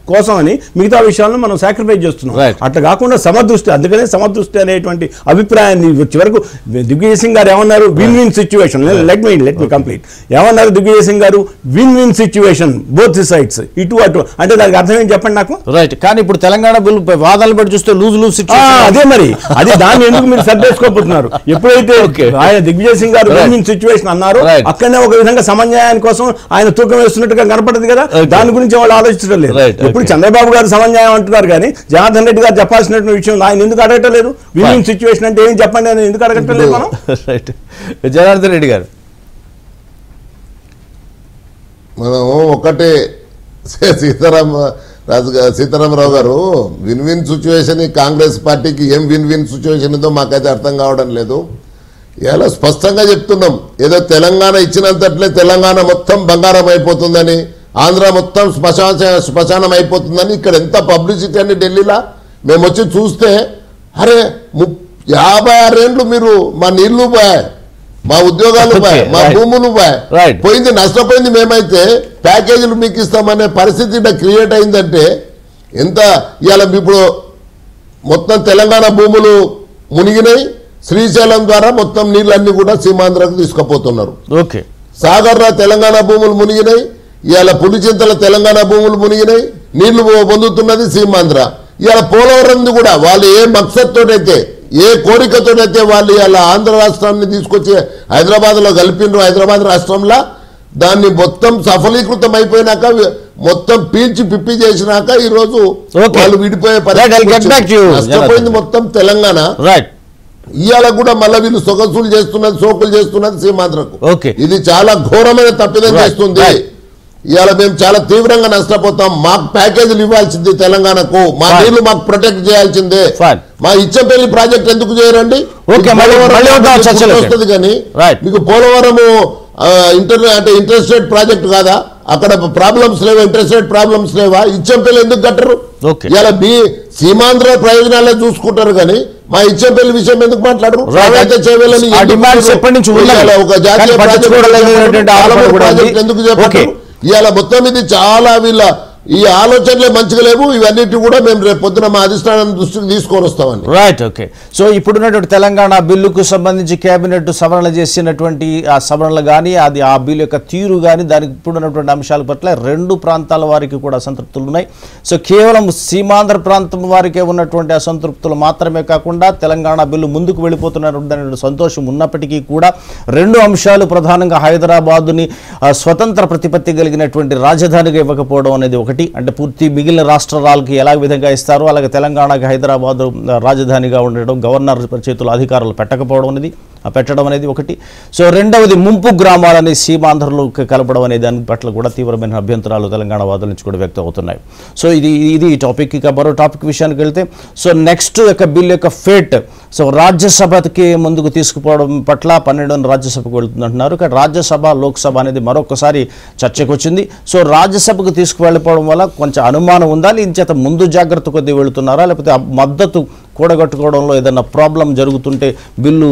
D: కోసమని మిగతా విషయాలను మనం సాక్రిఫైస్ చేస్తున్నాం. అట్లా కాకుండా సమదృష్టి, అందుకనే సమదృష్టి అనేటువంటి అభిప్రాయాన్ని చివరకు దిగ్విజయ్ సింగ్ గారు ఏమన్నారు, win win situation. Let me complete. ఏమన్నారు దిగ్విజయ్ సింగ్ గారు, win win situation both sides, ఇటు అటు. అంటే దానికి అర్థం ఏంటి చెప్పండి నాకు.
A: రైట్, కానీ ఇప్పుడు తెలంగాణ బిల్ వాదాలు బట్టి చూస్తే లూజ్ సిచ్యువేషన్.
D: అదే మరి అది దాన్ని ఎందుకు మీరు సర్దేసుకోబోతున్నారు? ఎప్పుడైతే ఆయన దిగ్విజయ్ సింగ్ గారు విన్ విన్ సిచ్యువేషన్ అన్నారు, అక్కడనే ఒక విధంగా సమన్యాయాని కోసం ఆయన తూకం వేస్తున్నట్టుగా కనపడదు కదా. దాని గురించి వాళ్ళు ఆలోచించడం లేదు. ఇప్పుడు చంద్రబాబు గారు సమన్యాయం అంటున్నారు కానీ జనార్దన్ రెడ్డి గారు చెప్పాల్సినటువంటి విషయం ఆయన ఎందుకు అడగటం లేదు? విన్ సిచ్యువేషన్ అంటే ఏం చెప్పండి అని ఎందుకు అడగటం లేదు మనం?
A: రైట్, జనార్దన్ రెడ్డి గారు,
E: మనం ఒకటే సీతారామరావు గారు విన్ విన్ సిచ్యువేషన్ కాంగ్రెస్ పార్టీకి ఏం విన్ విన్ సిచ్యువేషన్ ఉందో మాకైతే అర్థం కావడం లేదు. ఇలా స్పష్టంగా చెప్తున్నాం, ఏదో తెలంగాణ ఇచ్చినంతట్లే తెలంగాణ మొత్తం బంగారం అయిపోతుందని, ఆంధ్ర మొత్తం శ్మశానం అయిపోతుందని. ఇక్కడ ఎంత పబ్లిసిటీ అండి ఢిల్లీలో. మేము వచ్చి చూస్తే అరే 56 ఏళ్ళు మీరు మా నీళ్లు పోయాయి, మా ఉద్యోగాలు పోయాయి, మా భూములు పోయాయి, పోయింది నష్టపోయింది. మేమైతే ప్యాకేజీలు మీకు ఇస్తామనే పరిస్థితి క్రియేట్ అయిందంటే ఎంత. ఇవాళ ఇప్పుడు మొత్తం తెలంగాణ భూములు మునిగినాయి. శ్రీశైలం ద్వారా మొత్తం నీళ్ళన్నీ కూడా సీమాంధ్రకు తీసుకుపోతున్నారు.
A: ఓకే,
E: సాగర్లో తెలంగాణ భూములు మునిగినాయి. ఇవాళ పులిచింతల తెలంగాణ భూములు మునిగినాయి. నీళ్లు పొందుతున్నది సీమాంధ్ర. ఇవాళ పోలవరం కూడా వాళ్ళు ఏ మక్సత్తోటైతే ఏ కోరికతోటైతే వాళ్ళు ఇవాళ ఆంధ్ర రాష్ట్రాన్ని తీసుకొచ్చి హైదరాబాద్లో కలిపినారు, హైదరాబాద్ రాష్ట్రంలో దాన్ని మొత్తం సఫలీకృతం అయిపోయినాక మొత్తం పీల్చి పిప్పి చేసినాక ఈ రోజు వాళ్ళు విడిపోయే పరిస్థితి. నష్టపోయింది మొత్తం తెలంగాణ. ఇవాళ కూడా మళ్ళీ వీళ్ళు సోకులు చేస్తున్నది సీమాంధ్రకు. ఇది చాలా ఘోరమైన తప్పిదం చేస్తుంది. ఇవాళ మేము చాలా తీవ్రంగా నష్టపోతాం. మాకు ప్యాకేజీలు ఇవ్వాల్సింది తెలంగాణకు, మా నీళ్లు మాకు ప్రొటెక్ట్ చేయాల్సిందే. మా ఇచ్చంపల్లి ప్రాజెక్ట్ ఎందుకు చేయరండి? వస్తుంది కానీ మీకు పోలవరము ఇంటర్స్టేట్ ప్రాజెక్ట్ కాదా? అక్కడ ప్రాబ్లమ్స్ లేవా? ఇంటర్స్టేట్ ప్రాబ్లమ్స్ లేవా? ఇచ్చంపల్లి ఎందుకు కట్టరు? ఇలా మీ సీమాంధ్ర ప్రయోజనాలే చూసుకుంటారు కానీ మా ఇచ్చంపల్లి విషయం ఎందుకు మాట్లాడరు? ఒక జాతీయ ప్రాజెక్ట్ ఎందుకు చెప్పారు? ఇవాళ మొత్తం ఇది చాలా వీళ్ళ ఈ ఆలోచనలే మంచిగా లేవు. ఇవన్నిటి కూడా మేము రేపు పొద్దున మా అధిష్టానం దృష్టికి తీసుకొని వస్తామండి.
A: Right, okay. సో ఇప్పుడున్నటువంటి తెలంగాణ బిల్లుకు సంబంధించి కేబినెట్ సవరణ చేసినటువంటి ఆ సవరణలు కానీ అది ఆ బిల్లు యొక్క తీరు కానీ దానికి ఇప్పుడున్నటువంటి అంశాల పట్ల రెండు ప్రాంతాల వారికి కూడా అసంతృప్తులు ఉన్నాయి. సో కేవలం సీమాంధ్ర ప్రాంతం వారికే ఉన్నటువంటి అసంతృప్తులు మాత్రమే కాకుండా తెలంగాణ బిల్లు ముందుకు వెళ్ళిపోతున్నటువంటి సంతోషం ఉన్నప్పటికీ కూడా రెండు అంశాలు ప్రధానంగా హైదరాబాదుని స్వతంత్ర ప్రతిపత్తి కలిగినటువంటి రాజధానిగా ఇవ్వకపోవడం అనేది ఒకటి. అంటే పూర్తి మిగిలిన రాష్ట్రాలకి ఎలా విధంగా ఇస్తారో అలాగే తెలంగాణకి హైదరాబాద్ రాజధానిగా ఉండడం, గవర్నర్ చేతులు అధికారులు పెట్టడం అనేది ఒకటి. సో రెండవది ముంపు గ్రామాలని సీమాంధ్రలో కలపడం అనే దాని పట్ల కూడా తీవ్రమైన అభ్యంతరాలు తెలంగాణ వాదుల నుంచి కూడా వ్యక్తం అవుతున్నాయి. సో ఇది ఈ టాపిక్. ఇక మరో టాపిక్ విషయానికి వెళ్తే సో నెక్స్ట్ యొక్క బిల్ యొక్క ఫేట్ సో రాజ్యసభకి ముందుకు తీసుకుపోవడం పట్ల 12 రాజ్యసభకు వెళ్తుందంటున్నారు. కానీ రాజ్యసభ లోక్సభ అనేది మరొకసారి చర్చకు వచ్చింది. సో రాజ్యసభకు తీసుకువెళ్ళిపోవడం వల్ల కొంచెం అనుమానం ఉందా? ఇంచేత ముందు జాగ్రత్త కొద్దీ వెళుతున్నారా లేకపోతే మద్దతు కూడగట్టుకోవడంలో ఏదైనా ప్రాబ్లం జరుగుతుంటే బిల్లు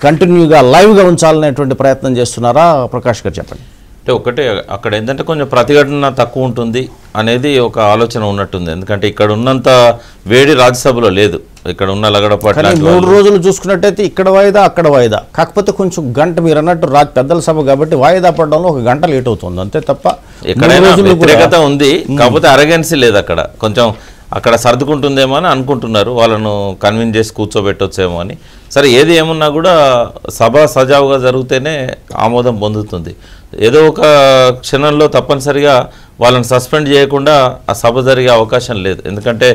A: కంటిన్యూగా లైవ్గా ఉంచాలనేటువంటి ప్రయత్నం చేస్తున్నారా? ప్రకాష్ గారు చెప్పండి.
B: అంటే ఒకటే అక్కడ ఏంటంటే కొంచెం ప్రతిఘటన తక్కువ ఉంటుంది అనేది ఒక ఆలోచన ఉన్నట్టుంది. ఎందుకంటే ఇక్కడ ఉన్నంత వేడి రాజ్యసభలో లేదు. ఇక్కడ ఉన్న లగడపాటు
A: 3 రోజులు చూసుకున్నట్టయితే ఇక్కడ వాయిదా అక్కడ వాయిదా, కాకపోతే కొంచెం గంట మీరు అన్నట్టు పెద్దల సభ కాబట్టి వాయిదా పడడంలో 1 గంట లేట్ అవుతుంది అంతే తప్ప
B: ఎక్కడైనా వ్యతిరేకత ఉంది. కాకపోతే అరగెన్సీ లేదు. అక్కడ కొంచెం అక్కడ సర్దుకుంటుందేమో అని అనుకుంటున్నారు. వాళ్ళను కన్విన్స్ చేసి కూర్చోబెట్టొచ్చేమో అని. సరే ఏది ఏమున్నా కూడా సభ సజావుగా జరిగితేనే ఆమోదం పొందుతుంది. ఏదో ఒక క్షణంలో తప్పనిసరిగా వాళ్ళని సస్పెండ్ చేయకుండా ఆ సభ జరిగే అవకాశం లేదు. ఎందుకంటే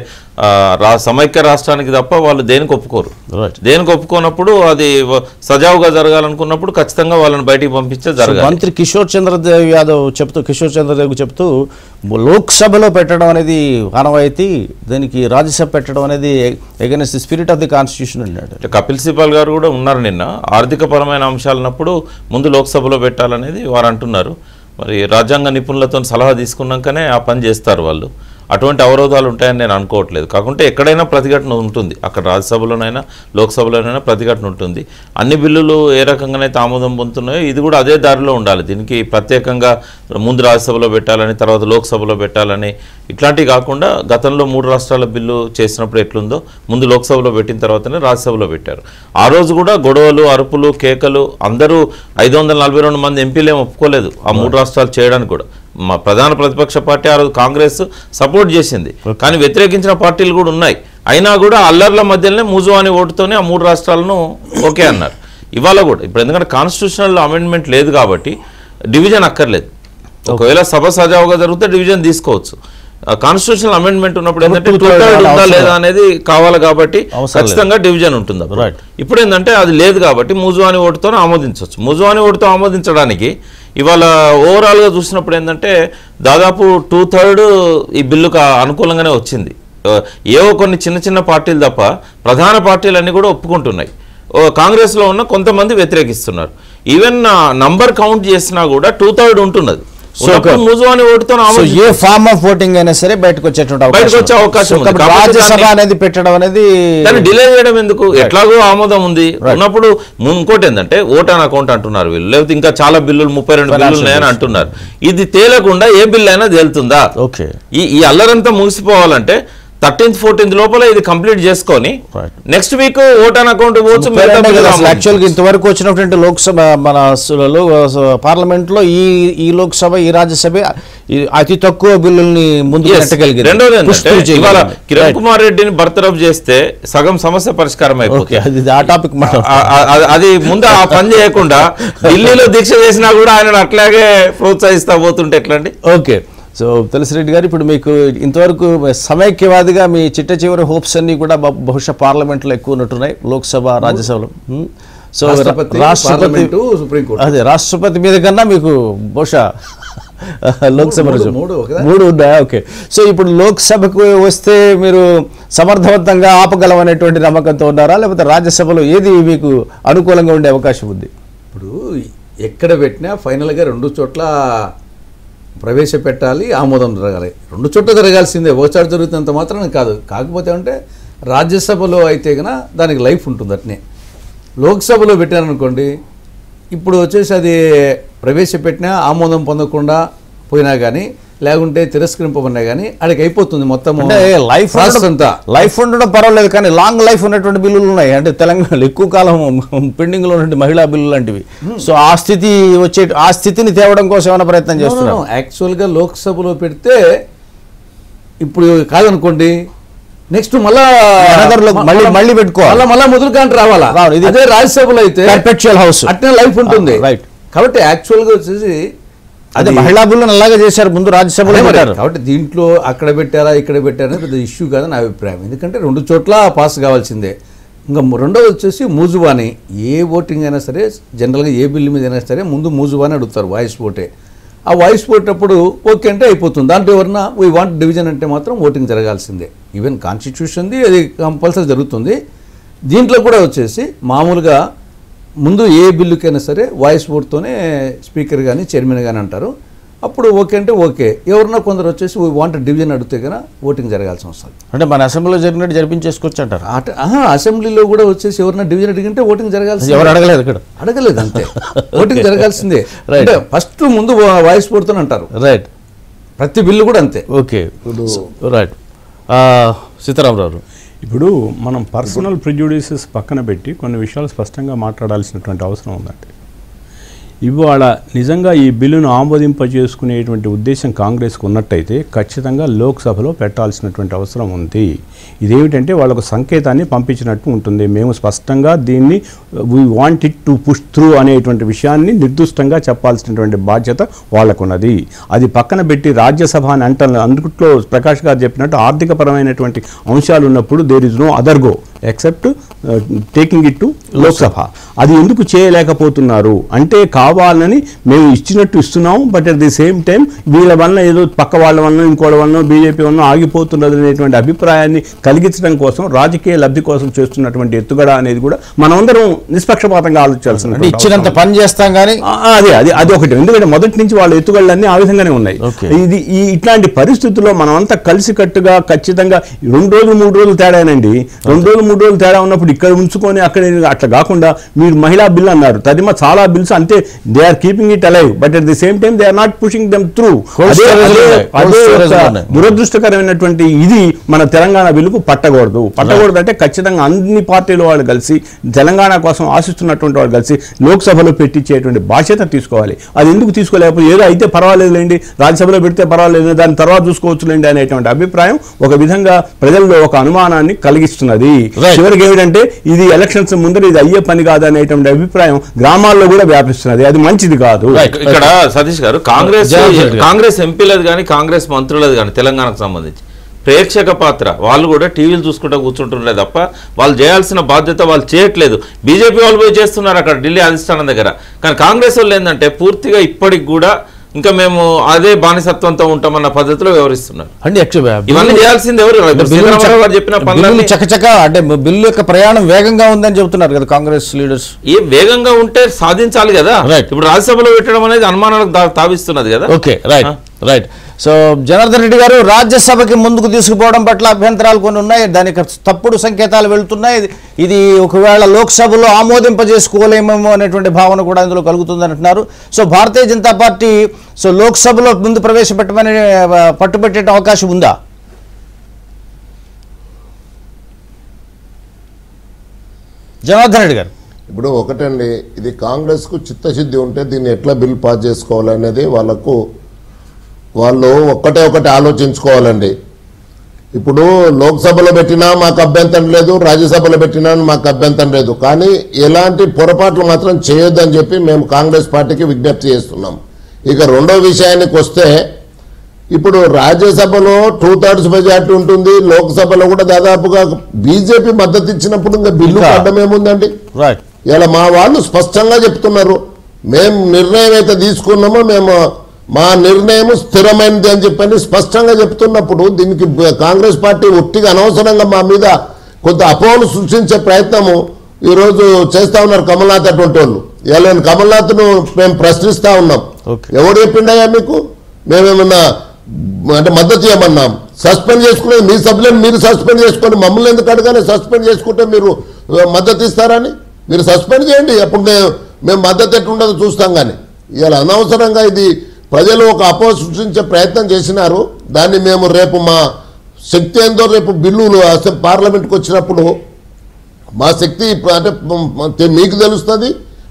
B: సమైక్య రాష్ట్రానికి తప్ప వాళ్ళు దేనికి ఒప్పుకోరు. దేనికి ఒప్పుకోనప్పుడు అది సజావుగా జరగాలనుకున్నప్పుడు ఖచ్చితంగా వాళ్ళని బయటికి పంపించే జరగాలి.
A: మంత్రి కిషోర్ చంద్రదేవ్ చెప్తూ లోక్సభలో పెట్టడం అనేది ఆనవాయితీ, దీనికి రాజ్యసభ పెట్టడం అనేది against the spirit of the constitution అన్నాడు.
B: కపిల్ సిబాల్ గారు కూడా ఉన్నారు నిన్న. ఆర్థిక పరమైన అంశాలన్నప్పుడు ముందు లోక్సభలో పెట్టాలనేది వారు అంటున్నారు. మరి రాజ్యాంగ నిపుణులతో సలహా తీసుకున్నాకనే ఆ పని చేస్తారు వాళ్ళు. అటువంటి అవరోధాలు ఉంటాయని నేను అనుకోవట్లేదు. కాకుంటే ఎక్కడైనా ప్రతిఘటన ఉంటుంది. అక్కడ రాజ్యసభలోనైనా లోక్సభలోనైనా ప్రతిఘటన ఉంటుంది. అన్ని బిల్లులు ఏ రకంగానైతే ఆమోదం పొందుతున్నాయో ఇది కూడా అదే దారిలో ఉండాలి. దీనికి ప్రత్యేకంగా ముందు రాజ్యసభలో పెట్టాలని తర్వాత లోక్సభలో పెట్టాలని ఇట్లాంటివి కాకుండా గతంలో 3 రాష్ట్రాల బిల్లు చేసినప్పుడు ఎట్లుందో ముందు లోక్సభలో పెట్టిన తర్వాతనే రాజ్యసభలో పెట్టారు. ఆ రోజు కూడా గొడవలు, అరుపులు, కేకలు, అందరూ 542 మంది ఎంపీలేం ఒప్పుకోలేదు ఆ 3 రాష్ట్రాలు చేయడానికి కూడా. మా ప్రధాన ప్రతిపక్ష పార్టీ ఆ రోజు కాంగ్రెస్ సపోర్ట్ చేసింది. కానీ వ్యతిరేకించిన పార్టీలు కూడా ఉన్నాయి. అయినా కూడా అల్లర్ల మధ్యలోనే మూజువాని ఓటుతోనే ఆ 3 రాష్ట్రాలను ఓకే అన్నారు. ఇవాళ కూడా ఇప్పుడు ఎందుకంటే కాన్స్టిట్యూషనల్ అమెండ్మెంట్ లేదు కాబట్టి డివిజన్ అక్కర్లేదు. ఒకవేళ సభ సజావుగా జరిగితే డివిజన్ తీసుకోవచ్చు. కాన్స్టిట్యూషనల్ అమెండ్మెంట్ ఉన్నప్పుడు ఏంటంటే 2/3 ఉందా లేదా అనేది కావాలి కాబట్టి ఖచ్చితంగా డివిజన్ ఉంటుంది. ఇప్పుడు ఏంటంటే అది లేదు కాబట్టి మూజువాని ఓటుతో ఆమోదించవచ్చు. మూజువాని ఓటుతో ఆమోదించడానికి ఇవాళ ఓవరాల్గా చూసినప్పుడు ఏంటంటే దాదాపు 2/3 ఈ బిల్లుకు అనుకూలంగానే వచ్చింది. ఏవో కొన్ని చిన్న చిన్న పార్టీలు తప్ప ప్రధాన పార్టీలన్నీ కూడా ఒప్పుకుంటున్నాయి. కాంగ్రెస్లో ఉన్న కొంతమంది వ్యతిరేకిస్తున్నారు. ఈవెన్ నంబర్ కౌంట్ చేసినా కూడా 2/3 ఉంటున్నది.
A: ఏ ఫార్మ్ ఆఫ్ ఓటింగ్ అయినా సరే బయటకు వచ్చే అవకాశం రాజ్యసభ అనేది పెట్టడం అనేది
B: దాన్ని డిలే చేయడం ఎందుకు? ఎట్లాగో ఆమోదం ఉంది ఉన్నప్పుడు. ఇంకోటి ఏంటంటే ఓట్ ఆన్ అకౌంట్ అంటున్నారు వీళ్ళు, లేకపోతే ఇంకా చాలా బిల్లులు 32 బిల్లులు ఉన్నాయని అంటున్నారు. ఇది తేలకుండా ఏ బిల్లు అయినా తేలుతుందా?
A: ఓకే,
B: ఈ అల్లరంతా ముగిసిపోవాలంటే 13th 14th లోపల ఇది కంప్లీట్ చేసుకొని next week vote on account పోవచ్చు.
A: యాక్చువల్గా ఇంతవరకు వచ్చినటువంటి లోక్సభ మన పార్లమెంట్ లో ఈ లోక్సభ ఈ రాజ్యసభ అతి తక్కువ బిల్లుల్ని ముందుకు పెట్టగలిగింది.
B: రెండోది ఏంటంటే ఇవాళ కిరణ్ కుమార్ రెడ్డిని బర్తరఫ్ చేస్తే సగం సమస్య పరిష్కారం అయిపోతుంది.
A: ఆ టాపిక్
B: అది ముందు ఆ పని చేయకుండా ఢిల్లీలో దీక్ష చేసినా కూడా ఆయన అట్లాగే ప్రోత్సహిస్తా పోతుంటే ఎట్లండి?
A: ఓకే, సో తులసిరెడ్డి గారు, ఇప్పుడు మీకు ఇంతవరకు సమైక్యవాదిగా మీ చిట్ట చివరి హోప్స్ అన్ని కూడా బహుశా పార్లమెంట్లో ఎక్కువ ఉన్నట్టున్నాయి, లోక్సభ రాజ్యసభలో. సో రాష్ట్రపతి అదే రాష్ట్రపతి మీద కన్నా మీకు బహుశా లోక్సభ మూడు ఉన్నాయా? ఓకే, సో ఇప్పుడు లోక్సభకు వస్తే మీరు సమర్థవంతంగా ఆపగలమనేటువంటి నమ్మకంతో ఉన్నారా, లేకపోతే రాజ్యసభలో ఏది మీకు అనుకూలంగా ఉండే అవకాశం ఉంది?
C: ఇప్పుడు ఎక్కడ పెట్టినా ఫైనల్గా 2 చోట్ల ప్రవేశపెట్టాలి, ఆమోదం జరగాలి. 2 చోట్ల జరగాల్సిందే, ఒకసారి జరుగుతున్నంత మాత్రం కాదు. కాకపోతే అంటే రాజ్యసభలో అయితే కన్నా దానికి లైఫ్ ఉంటుంది. అట్నే లోక్సభలో పెట్టారనుకోండి, ఇప్పుడు వచ్చేసి అది ప్రవేశపెట్టినా ఆమోదం పొందకుండా పోయినా కానీ, లేకుంటే తిరస్కరింపబడినా కానీ అడికి అయిపోతుంది మొత్తం.
A: లైఫ్ అంతా లైఫ్ ఉండడం పర్వాలేదు, కానీ లాంగ్ లైఫ్ ఉన్నటువంటి బిల్లులు ఉన్నాయి. అంటే తెలంగాణలో ఎక్కువ కాలం పెండింగ్ లో ఉన్నటువంటి మహిళా బిల్లు లాంటివి. సో ఆ స్థితిని తేవడం కోసం ఏమైనా ప్రయత్నం చేస్తున్నాం.
C: యాక్చువల్గా లోక్సభలో పెడితే ఇప్పుడు కాదనుకోండి, నెక్స్ట్ మళ్ళీ పెట్టుకోవాలి, మళ్ళీ మొదలు కానీ రావాలా. అదే రాజ్యసభలో అయితే
A: పర్పెచువల్ హౌస్
C: అట్నే లైఫ్ ఉంటుంది. కాబట్టి యాక్చువల్గా వచ్చేసి
A: అదే మహిళా బిల్లును అలాగే చేశారు ముందు రాజ్యసభలో.
C: కాబట్టి దీంట్లో అక్కడ పెట్టారా ఇక్కడ పెట్టారా పెద్ద ఇష్యూ కాదని నా అభిప్రాయం. ఎందుకంటే 2 చోట్ల పాస్ కావాల్సిందే. ఇంకా రెండోది వచ్చేసి మూజువాని. ఏ ఓటింగ్ అయినా సరే, జనరల్గా ఏ బిల్లు మీద అయినా సరే ముందు మూజువాని అడుగుతారు, వాయిస్ ఓటే. ఆ వాయిస్ ఓట్ అప్పుడు ఓకే అంటే అయిపోతుంది. దాంట్లో ఎవరన్నా వీ వాంట్ డివిజన్ అంటే మాత్రం ఓటింగ్ జరగాల్సిందే. ఈవెన్ కాన్స్టిట్యూషన్ది అది కంపల్సరీ జరుగుతుంది. దీంట్లో కూడా వచ్చేసి మామూలుగా ముందు ఏ బిల్లుకైనా సరే వాయిస్ ఓట్తోనే స్పీకర్ కానీ చైర్మన్ కానీ అంటారు. అప్పుడు ఓకే అంటే ఓకే. ఎవరన్నా కొందరు వచ్చేసి వాంట్ డివిజన్ అడిగితే కన్నా ఓటింగ్ జరగాల్సి వస్తుంది.
A: అంటే మన అసెంబ్లీలో జరిగినట్టు జరిపించేసుకోవచ్చు అంటారు.
C: అసెంబ్లీలో కూడా వచ్చేసి ఎవరన్నా డివిజన్ అడిగింటే ఓటింగ్ జరగాల్సింది.
A: ఎవరు అడగలేదు ఇక్కడ,
C: అడగలేదు అంతే. ఓటింగ్ జరగాల్సిందే. ఫస్ట్ ముందు వాయిస్ ఓట్తోనే అంటారు.
A: రైట్,
C: ప్రతి బిల్లు కూడా అంతే.
A: Okay, right. సీతారామరావు,
D: ఇప్పుడు మనం పర్సనల్ ప్రిజుడిసెస్ పక్కన పెట్టి కొన్ని విషయాలు స్పష్టంగా మాట్లాడాల్సినటువంటి అవసరం ఉందండి. ఇవాళ నిజంగా ఈ బిల్లును ఆమోదింపజేసుకునేటువంటి ఉద్దేశం కాంగ్రెస్కు ఉన్నట్టయితే ఖచ్చితంగా లోక్సభలో పెట్టాల్సినటువంటి అవసరం ఉంది. ఇదేమిటంటే వాళ్ళకు సంకేతాన్ని పంపించినట్టు ఉంటుంది. మేము స్పష్టంగా దీన్ని we want it to push through అనేటువంటి విషయాన్ని నిర్దిష్టంగా చెప్పాల్సినటువంటి బాధ్యత వాళ్ళకున్నది. అది పక్కన పెట్టి రాజ్యసభ అని అంటారు. అందుట్లో ప్రకాష్ గారు చెప్పినట్టు ఆర్థికపరమైనటువంటి అంశాలు ఉన్నప్పుడు there is no other go except taking it to Lok Sabha. అది ఎందుకు చేయలేకపోతున్నారు అంటే కావాలని మేము ఇచ్చినట్టు ఇస్తున్నాం, but at the same time వీళ్ళ వల్ల ఏదో పక్క వాళ్ళ వల్ల ఇంకోళ్ళ వల్ల బీజేపీ వల్ల ఆగిపోతున్నది అనేటువంటి అభిప్రాయాన్ని కలిగించడం కోసం, రాజకీయ లబ్ధి కోసం చేస్తున్నటువంటి ఎత్తుగడ అనేది కూడా మనమందరం నిష్పక్షపాతంగా ఆలోచించాల్సిన.
A: ఇచ్చినంత పని చేస్తాం కానీ
D: అది ఒకటి. ఎందుకంటే మొదటి నుంచి వాళ్ళ ఎత్తుగడలన్నీ ఆ విధంగానే ఉన్నాయి. ఇది ఇట్లాంటి పరిస్థితుల్లో మనమంతా కలిసికట్టుగా ఖచ్చితంగా 2 రోజులు 3 రోజులు తేడానండి. 2 రోజులు 3 రోజులు తేడా ఉన్నప్పుడు ఇక్కడ ఉంచుకొని అక్కడ అట్లా కాకుండా మీరు మహిళా బిల్ అన్నారు, తదిమ చాలా బిల్స్ అంతే they are keeping it alive, but at the same time they are not pushing them through. దురదృష్టకరమైనటువంటి ఇది మన తెలంగాణ బిల్లుకు పట్టకూడదు అంటే ఖచ్చితంగా అన్ని పార్టీల వాళ్ళు కలిసి తెలంగాణ కోసం ఆశిస్తున్నటువంటి వాళ్ళు కలిసి లోక్సభలో పెట్టించేటువంటి బాధ్యత తీసుకోవాలి. అది ఎందుకు తీసుకోలేకపోతే ఏదో అయితే పర్వాలేదులేండి, రాజ్యసభలో పెడితే పర్వాలేదు, దాని తర్వాత చూసుకోవచ్చులేండి అనేటువంటి అభిప్రాయం ఒక విధంగా ప్రజల్లో ఒక అనుమానాన్ని కలిగిస్తున్నది. చివరికి ఏమిటంటే ఇది ఎలక్షన్స్ ముందర ఇది అయ్యే పని కాదు అనేటువంటి అభిప్రాయం గ్రామాల్లో కూడా వ్యాపిస్తున్నది. అది మంచిది కాదు.
B: ఇక్కడ సతీష్ గారు, కాంగ్రెస్ ఎంపీలది కానీ కాంగ్రెస్ మంత్రులది కానీ తెలంగాణకు సంబంధించి ప్రేక్షక పాత్ర వాళ్ళు కూడా టీవీలు చూసుకుంటూ కూర్చుంటుండే తప్ప వాళ్ళు చేయాల్సిన బాధ్యత వాళ్ళు చేయట్లేదు. బీజేపీ వాళ్ళు పోయి చేస్తున్నారు అక్కడ ఢిల్లీ అధిష్టానం దగ్గర. కానీ కాంగ్రెస్ వాళ్ళు ఏంటంటే పూర్తిగా ఇప్పటికి కూడా ఇంకా మేము అదే బానిసత్వంతో ఉంటామన్న పద్ధతిలో వ్యవహరిస్తున్నారు. ఇవన్నీ చేయాల్సింది ఎవరు? చెప్పిన పనులు
A: చకచక అంటే బిల్లు యొక్క ప్రయాణం వేగంగా ఉందని చెబుతున్నారు కదా కాంగ్రెస్ లీడర్స్.
B: ఏ వేగంగా ఉంటే సాధించాలి కదా. ఇప్పుడు రాజ్యసభలో పెట్టడం అనేది అనుమానాలకు తావిస్తున్నది కదా.
A: Okay, right. So Janardhan Reddy గారు, రాజ్యసభకి ముందుకు తీసుకుపోవడం పట్ల అభ్యంతరాలు కొన్ని ఉన్నాయి, దానికి తప్పుడు సంకేతాలు వెళుతున్నాయి. ఇది ఒకవేళ లోక్సభలో ఆమోదింపజేసుకోలేమేమో అనేటువంటి భావన కూడా ఇందులో కలుగుతుందని అంటున్నారు. సో భారతీయ జనతా పార్టీ లోక్సభలో ముందు ప్రవేశపెట్టమని పట్టుబట్టే అవకాశం ఉందా? జనార్దన్ రెడ్డి గారు.
E: ఇప్పుడు ఒకటండి, ఇది కాంగ్రెస్కు చిత్తశుద్ధి ఉంటే దీన్ని ఎట్లా బిల్ పాస్ చేసుకోవాలనేది వాళ్ళు ఒకటి ఆలోచించుకోవాలండి. ఇప్పుడు లోక్సభలో పెట్టినా మాకు అభ్యంతరం లేదు, రాజ్యసభలో పెట్టినా మాకు అభ్యంతరం లేదు, కానీ ఎలాంటి పొరపాట్లు మాత్రం చేయొద్దని చెప్పి మేము కాంగ్రెస్ పార్టీకి విజ్ఞప్తి చేస్తున్నాం. ఇక రెండో విషయానికి వస్తే, ఇప్పుడు రాజ్యసభలో 2/3 మెజార్టీ ఉంటుంది, లోక్సభలో కూడా దాదాపుగా బీజేపీ మద్దతు ఇచ్చినప్పుడు ఇంకా బిల్లు పడ్డం ఏముందండి. ఇలా మా వాళ్ళు స్పష్టంగా చెప్తున్నారు, మేము నిర్ణయం అయితే తీసుకున్నామో మా నిర్ణయం స్థిరమైనది అని చెప్పని స్పష్టంగా చెప్తున్నప్పుడు దీనికి కాంగ్రెస్ పార్టీ ఒట్టిగా అనవసరంగా మా మీద కొంత అపోహలు సృష్టించే ప్రయత్నము ఈరోజు చేస్తా ఉన్నారు కమల్నాథ్ అటువంటి వాళ్ళు. ఇలా కమల్నాథ్ను మేము ప్రశ్నిస్తా ఉన్నాం, ఎవడు చెప్పిండయా మీకు మేమేమన్నా అంటే మద్దతు ఇవ్వమన్నాం? సస్పెండ్ చేసుకునేది మీ సభ్యులను మీరు సస్పెండ్ చేసుకొని మమ్మల్ని ఎందుకు అడగాలి? సస్పెండ్ చేసుకుంటే మీరు మద్దతు ఇస్తారని మీరు సస్పెండ్ చేయండి, అప్పుడు మేము మద్దతు ఎట్లుండదో చూస్తాం. కానీ ఇలా అనవసరంగా ఇది ప్రజలు ఒక అపోహ సృష్టించే ప్రయత్నం చేసినారు. దాన్ని మేము రేపు మా శక్తి ఏందో రేపు బిల్లులు పార్లమెంట్కి వచ్చినప్పుడు మా శక్తి అంటే మీకు తెలుస్తుంది,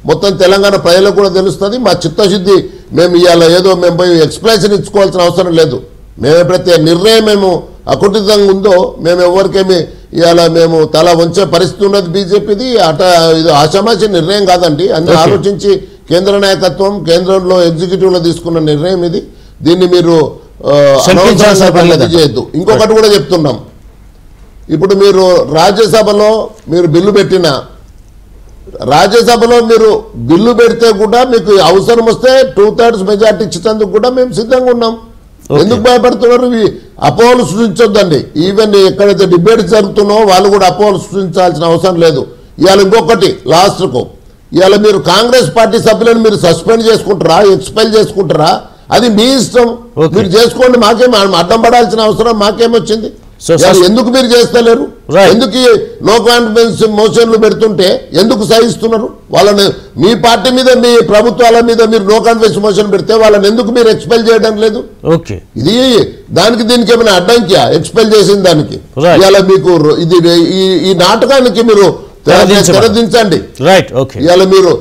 E: మొత్తం తెలంగాణ ప్రజలకు కూడా తెలుస్తుంది. మా చిత్తశుద్ధి మేము ఇవాళ ఏదో మేము పోయి ఎక్స్ప్లెనేషన్ ఇచ్చుకోవాల్సిన అవసరం లేదు. మేము ప్రతి నిర్ణయం మేము అకుటితంగా ఉందో మేము ఎవరికేమి ఇవాళ మేము తల వంచే పరిస్థితి ఉన్నది బీజేపీది. ఇది ఆషామాషి నిర్ణయం కాదండి, అన్ని ఆలోచించి కేంద్ర నాయకత్వం కేంద్రంలో ఎగ్జిక్యూటివ్లో తీసుకున్న నిర్ణయం ఇది. దీన్ని మీరు చేయొద్దు. ఇంకొకటి కూడా చెప్తున్నాం, ఇప్పుడు మీరు రాజ్యసభలో మీరు బిల్లు పెట్టిన రాజ్యసభలో మీరు బిల్లు పెడితే కూడా మీకు అవసరం వస్తే 2/3 మెజార్టీ ఇచ్చేందుకు కూడా మేము సిద్ధంగా ఉన్నాం. ఎందుకు భయపడుతున్నారు? అపోహలు సృష్టించొద్దండి. ఈవెన్ ఎక్కడైతే డిబేట్స్ జరుగుతున్నాయో వాళ్ళు కూడా అపోహలు సృష్టించాల్సిన అవసరం లేదు. ఇవాళ ఇంకొకటి లాస్ట్కు, ఇవాళ మీరు కాంగ్రెస్ పార్టీ సభ్యులను మీరు సస్పెండ్ చేసుకుంటారా, ఎక్స్పెల్ చేసుకుంటారా, అది మీ ఇష్టం, మీరు చేసుకోండి. మాకేం అడ్డం పడాల్సిన అవసరం మాకేమొచ్చింది? ఎందుకు మీరు చేస్తలేరు? ఎందుకు నో కాన్ఫిడెన్స్ మోషన్లు పెడుతుంటే ఎందుకు సహిస్తున్నారు? వాళ్ళని మీ పార్టీ మీద మీ ప్రభుత్వాల మీద మీరు నో కాన్ఫిడెన్స్ మోషన్ పెడితే వాళ్ళని ఎందుకు మీరు ఎక్స్పెల్ చేయడం లేదు? ఇది దానికి దీనికి ఏమైనా అడ్డంకియా ఎక్స్పెల్ చేసిన దానికి? ఇవాళ మీకు ఈ నాటకానికి మీరు తెరదించండి. ఇవాళ మీరు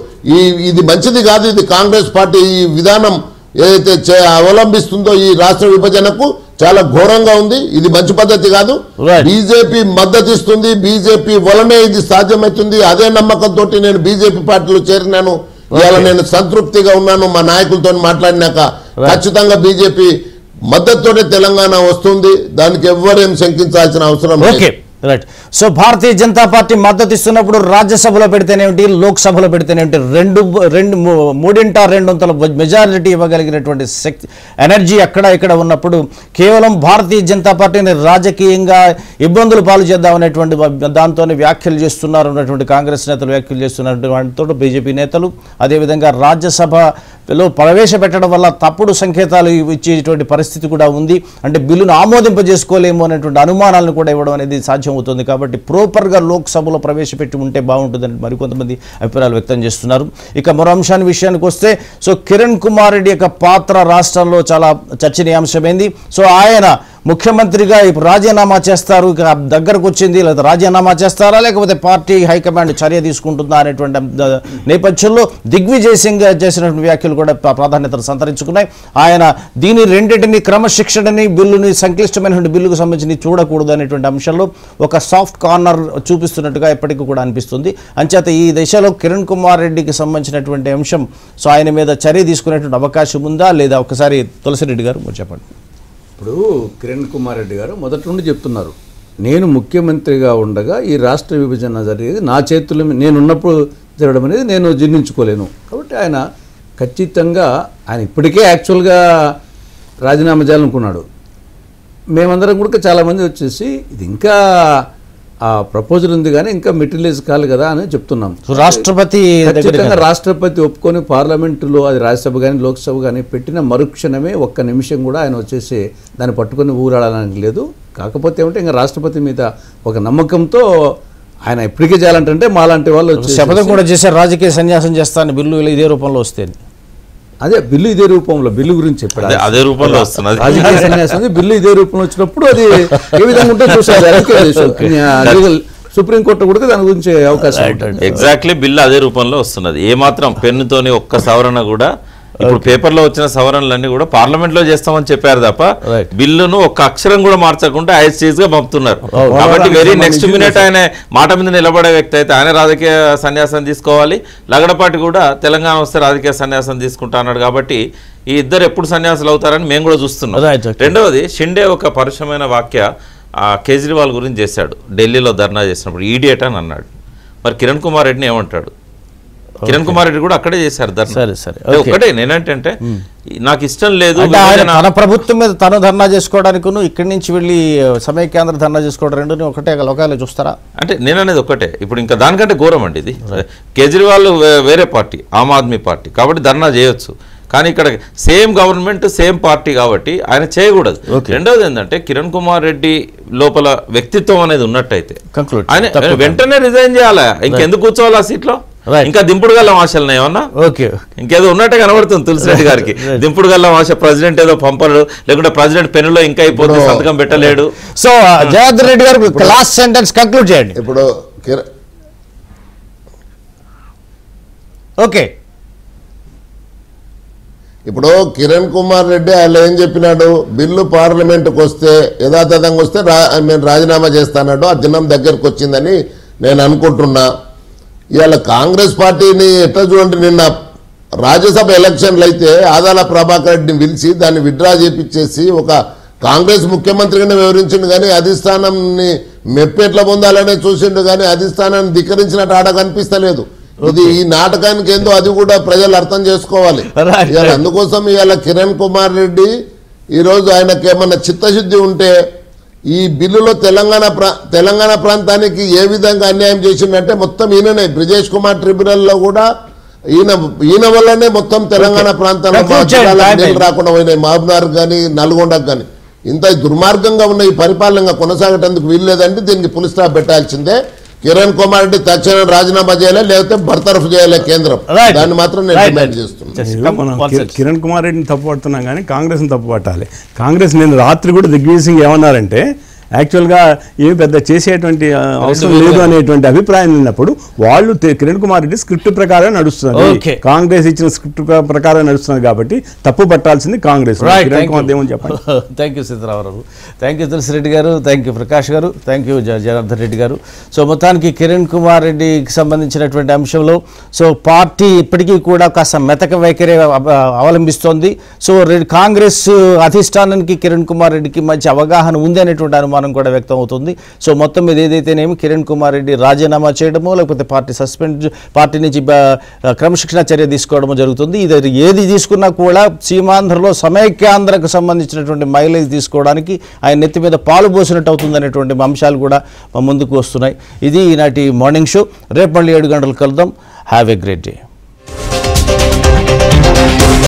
E: ఇది మంచిది కాదు. ఇది కాంగ్రెస్ పార్టీ ఈ విధానం ఏదైతే అవలంబిస్తుందో ఈ రాష్ట్ర విభజనకు చాలా ఘోరంగా ఉంది. ఇది మంచి పద్ధతి కాదు. బీజేపీ మద్దతు ఇస్తుంది, బీజేపీ వలనే ఇది సాధ్యమవుతుంది. అదే నమ్మకంతో నేను బీజేపీ పార్టీలో చేరినాను. ఇవాళ నేను సంతృప్తిగా ఉన్నాను. మా నాయకులతో మాట్లాడినాక ఖచ్చితంగా బీజేపీ మద్దతుతోనే తెలంగాణ వస్తుంది. దానికి ఎవ్వరేం శంకించాల్సిన అవసరం లేదు.
A: Right. So Bharatiya Janata party మద్దతు ఇస్తున్నప్పుడు రాజ్యసభలో పెడితేనేమిటి, లోక్సభలో పెడితేనేమిటి, 3/2 మెజారిటీ ఇవ్వగలిగినటువంటి శక్తి ఎనర్జీ అక్కడ ఇక్కడ ఉన్నప్పుడు కేవలం భారతీయ జనతా పార్టీని రాజకీయంగా ఇబ్బందులు పాలు చేద్దామనేటువంటి దాంతోనే వ్యాఖ్యలు చేస్తున్నారు ఉన్నటువంటి కాంగ్రెస్ నేతలు, వ్యాఖ్యలు చేస్తున్నటువంటి బీజేపీ నేతలు. అదేవిధంగా రాజ్యసభలో ప్రవేశపెట్టడం వల్ల తప్పుడు సంకేతాలు ఇచ్చేటువంటి పరిస్థితి కూడా ఉంది. అంటే బిల్లును ఆమోదింపజేసుకోలేము అనేటువంటి అనుమానాలను కూడా ఇవ్వడం అనేది సాధ్యం అవుతుంది. కాబట్టి ప్రాపర్గా లోక్సభలో ప్రవేశపెట్టి ఉంటే బాగుంటుందని మరికొంతమంది అభిప్రాయాలు వ్యక్తం చేస్తున్నారు. ఇక మరో అంశాన్ని విషయానికి వస్తే, సో కిరణ్ కుమార్ రెడ్డి యొక్క పాత్ర రాష్ట్రంలో చాలా చర్చనీయాంశమైంది. సో ఆయన ముఖ్యమంత్రిగా ఇప్పుడు రాజీనామా చేస్తారు, ఇక దగ్గరకు వచ్చింది, లేదా రాజీనామా చేస్తారా లేకపోతే పార్టీ హైకమాండ్ చర్య తీసుకుంటుందా అనేటువంటి నేపథ్యంలో దిగ్విజయ్ సింగ్ చేసినటువంటి వ్యాఖ్యలు కూడా ప్రాధాన్యతను సంతరించుకున్నాయి. ఆయన రెండింటిని క్రమశిక్షణని బిల్లుని సంక్లిష్టమైనటువంటి బిల్లుకు సంబంధించి చూడకూడదు అనేటువంటి అంశంలో ఒక సాఫ్ట్ కార్నర్ చూపిస్తున్నట్టుగా ఎప్పటికీ కూడా అనిపిస్తుంది. అంచేత ఈ దశలో కిరణ్ కుమార్ రెడ్డికి సంబంధించినటువంటి అంశం, సో ఆయన మీద చర్య తీసుకునేటువంటి అవకాశం ఉందా లేదా? ఒకసారి తులసిరెడ్డి గారు మీరు చెప్పండి.
C: ఇప్పుడు కిరణ్ కుమార్ రెడ్డి గారు మొదటి నుండి చెప్తున్నారు, నేను ముఖ్యమంత్రిగా ఉండగా ఈ రాష్ట్ర విభజన జరిగేది నా చేతుల్లో, నేనున్నప్పుడు జరగడం అనేది నేను జీర్ణించుకోలేను. కాబట్టి ఆయన ఖచ్చితంగా ఆయన ఇప్పటికే యాక్చువల్గా రాజీనామా చేయాలనుకున్నాడు. మేమందరం కూడా చాలామంది వచ్చేసి ఇది ఇంకా ఆ ప్రపోజల్ ఉంది కానీ ఇంకా మెటీరియలైజ్ కాదు కదా అని చెప్తున్నాం.
A: రాష్ట్రపతి
C: ఖచ్చితంగా రాష్ట్రపతి ఒప్పుకొని పార్లమెంటులో అది రాజ్యసభ కానీ లోక్సభ కానీ పెట్టిన మరుక్షణమే ఒక్క నిమిషం కూడా ఆయన వచ్చేసి దాన్ని పట్టుకొని ఊరాడడానికి లేదు. కాకపోతే ఏమంటే ఇంకా రాష్ట్రపతి మీద ఒక నమ్మకంతో ఆయన ఇప్పటికే చేయాలంటే మాలాంటి వాళ్ళు
A: శపథం కూడా చేశారు, రాజకీయ సన్యాసం చేస్తాను బిల్లు ఇదే రూపంలో వస్తే.
C: అదే బిల్లు ఇదే రూపంలో, బిల్లు గురించి చెప్పాడు,
B: అదే రూపంలో వస్తున్నది
C: రాజకీయ సన్యాసం. బిల్లు ఇదే రూపంలో వచ్చినప్పుడు అది ఏ విధంగా ఉంటే చూసారు. సుప్రీంకోర్టు కూడా దాని గురించి అవకాశం ఉంటుంది.
B: ఎగ్జాక్ట్లీ బిల్లు అదే రూపంలో వస్తున్నది. ఏమాత్రం పెన్నుతోని ఒక్క సవరణ కూడా ఇప్పుడు పేపర్లో వచ్చిన సవరణలన్నీ కూడా పార్లమెంట్ లో చేస్తామని చెప్పారు తప్ప బిల్లును ఒక్క అక్షరం కూడా మార్చకుండా ఐసీఎస్ గా పంపుతున్నారు. కాబట్టి వెరీ నెక్స్ట్ మినిట్ ఆయన మాట మీద నిలబడే వ్యక్తి అయితే ఆయన రాజకీయ సన్యాసం తీసుకోవాలి. లగడపాటి కూడా తెలంగాణ వస్తే రాజకీయ సన్యాసం తీసుకుంటా అన్నాడు. కాబట్టి ఈ ఇద్దరు ఎప్పుడు సన్యాసులు అవుతారని మేము కూడా చూస్తున్నాం. రెండవది, షిండే ఒక పరుషమైన వ్యాఖ్య కేజ్రీవాల్ గురించి చేశాడు. ఢిల్లీలో ధర్నా చేసినప్పుడు ఈడియట్ అని అన్నాడు. మరి కిరణ్ కుమార్ రెడ్డిని ఏమంటాడు? కిరణ్ కుమార్ రెడ్డి కూడా అక్కడే చేశారు ధర్నా. ఒకటే నేనంటే నాకు ఇష్టం లేదు
A: తన ప్రభుత్వం మీద తను ధర్నా చేసుకోవడానికి ఇక్కడి నుంచి వెళ్ళి సమైక్యాంధ్ర ధర్నా చేసుకోవడం రెండు ఒకటే లోకాలు చూస్తారా
B: అంటే నేను అనేది ఒకటే. ఇప్పుడు ఇంకా దానికంటే ఘోరం అండి ఇది. కేజ్రీవాల్ వేరే పార్టీ, ఆమ్ ఆద్మీ పార్టీ, కాబట్టి ధర్నా చేయొచ్చు. కానీ ఇక్కడ సేమ్ గవర్నమెంట్ సేమ్ పార్టీ కాబట్టి ఆయన చేయకూడదు. రెండవది ఏంటంటే కిరణ్ కుమార్ రెడ్డి లోపల వ్యక్తిత్వం అనేది ఉన్నట్టయితే ఆయన వెంటనే రిజైన్ చేయాలి. ఇంకెందుకు కూర్చోవాలి ఆ సీట్లో? ఇంకా దింపుడు గల్లం ఆశలు ఏమన్నా ఇంకేదో ఉన్నట్టే కనబడుతుంది తులసిరెడ్డి గారికి. దింపుడు గల్లం ఆశ, ప్రెసిడెంట్ ఏదో పంపడు, లేకుంటే ప్రెసిడెంట్ పెన్నులో ఇంకా అయిపోతుంది, సంతకం పెట్టలేడు.
A: సో జనార్దన్ రెడ్డి గారు లాస్ట్ సెంటెన్స్ కంక్లూడ్ చేయండి.
E: ఇప్పుడు కిరణ్ కుమార్ రెడ్డి ఆయన ఏం చెప్పినాడు? బిల్లు పార్లమెంటుకు వస్తే యథాతథంగా వస్తే నేను రాజీనామా చేస్తానన్నాడు. ఆ దినం దగ్గరకు వచ్చిందని నేను అనుకుంటున్నా. ఇవాళ కాంగ్రెస్ పార్టీని ఎట్లా చూడండి, నిన్న రాజ్యసభ ఎలక్షన్లు అయితే ఆదాల ప్రభాకర్ రెడ్డిని పిలిచి దాన్ని విత్డ్రా చేపించేసి ఒక కాంగ్రెస్ ముఖ్యమంత్రిగానే వివరించిండు. కానీ అధిష్టానాన్ని మెప్పు ఎట్లా పొందాలనే చూసిండు. కానీ అధిష్టానాన్ని ధిక్కరించినట్టు ఆడ కనిపిస్తలేదు. ఇది ఈ నాటకానికి ఏందో అది కూడా ప్రజలు అర్థం చేసుకోవాలి. అందుకోసం ఇవాళ కిరణ్ కుమార్ రెడ్డి ఈరోజు ఆయనకి ఏమన్నా చిత్తశుద్ధి ఉంటే ఈ బిల్లులో తెలంగాణ ప్రాంతానికి ఏ విధంగా అన్యాయం చేసిందంటే మొత్తం ఈయననే. బ్రిజేష్ కుమార్ ట్రిబ్యునల్లో కూడా ఈయన వల్లనే మొత్తం తెలంగాణ ప్రాంతంలో రాకుండా పోయినాయి. మహబూబ్నగర్ కానీ నల్గొండకు కానీ ఇంత దుర్మార్గంగా ఉన్న ఈ పరిపాలనగా కొనసాగేందుకు వీల్లేదంటే దీనికి పులి స్టాప్ పెట్టాల్సిందే. కిరణ్ కుమార్ రెడ్డి తక్షణం రాజీనామా చేయాలి, లేకపోతే బర్తరఫ్ చేయాలి కేంద్రం. దాన్ని మాత్రం నేను డిమాండ్ చేస్తున్నాను.
D: కిరణ్ కుమార్ రెడ్డిని తప్పు పడుతున్నాం కానీ కాంగ్రెస్ని తప్పు పట్టాలి. కాంగ్రెస్ నేను రాత్రి కూడా దిగ్విజయ్ సింగ్ ఏమన్నారంటే యాక్చువల్గా ఏమి పెద్ద చేసేటువంటి అవసరం లేదు అనేటువంటి అభిప్రాయం ఉన్నప్పుడు వాళ్ళు కిరణ్ కుమార్ రెడ్డి స్క్రిప్ట్ ప్రకారం నడుస్తున్నారు. కాంగ్రెస్ ఇచ్చిన స్క్రిప్ట్ ప్రకారం నడుస్తున్నారు కాబట్టి తప్పు పట్టాల్సింది కాంగ్రెస్. కిరణ్ కుమార్ ఏమని చెప్పండి.
A: Thank you Sitaramarao, thank you Tulasireddy గారు, థ్యాంక్ యూ ప్రకాష్ గారు, థ్యాంక్ యూ జనార్దన్ రెడ్డి గారు. సో మొత్తానికి కిరణ్ కుమార్ రెడ్డికి సంబంధించినటువంటి అంశంలో సో పార్టీ ఇప్పటికీ కూడా కాస్త మెతక వైఖరి అవలంబిస్తోంది. సో కాంగ్రెస్ అధిష్టానానికి కిరణ్ కుమార్ రెడ్డికి మంచి అవగాహన ఉంది అనేటువంటి అనుమానం కూడా వ్యక్తం అవుతుంది. సో మొత్తం మీద ఏదైతేనేమి కిరణ్ కుమార్ రెడ్డి రాజీనామా చేయడమో లేకపోతే పార్టీ నుంచి క్రమశిక్షణ చర్య తీసుకోవడమో జరుగుతుంది. ఇది ఏది తీసుకున్నా కూడా సీమాంధ్రలో సమైక్యాంధ్రకు సంబంధించినటువంటి మైలేజ్ తీసుకోవడానికి ఆయన నెత్తి మీద పాలు పోసినట్టు అవుతుంది అనేటువంటి అంశాలు కూడా ముందుకు వస్తున్నాయి. ఇది ఈనాటి మార్నింగ్ షో. రేపు మళ్ళీ 7 గంటలకు కలుద్దాం. Have a great day.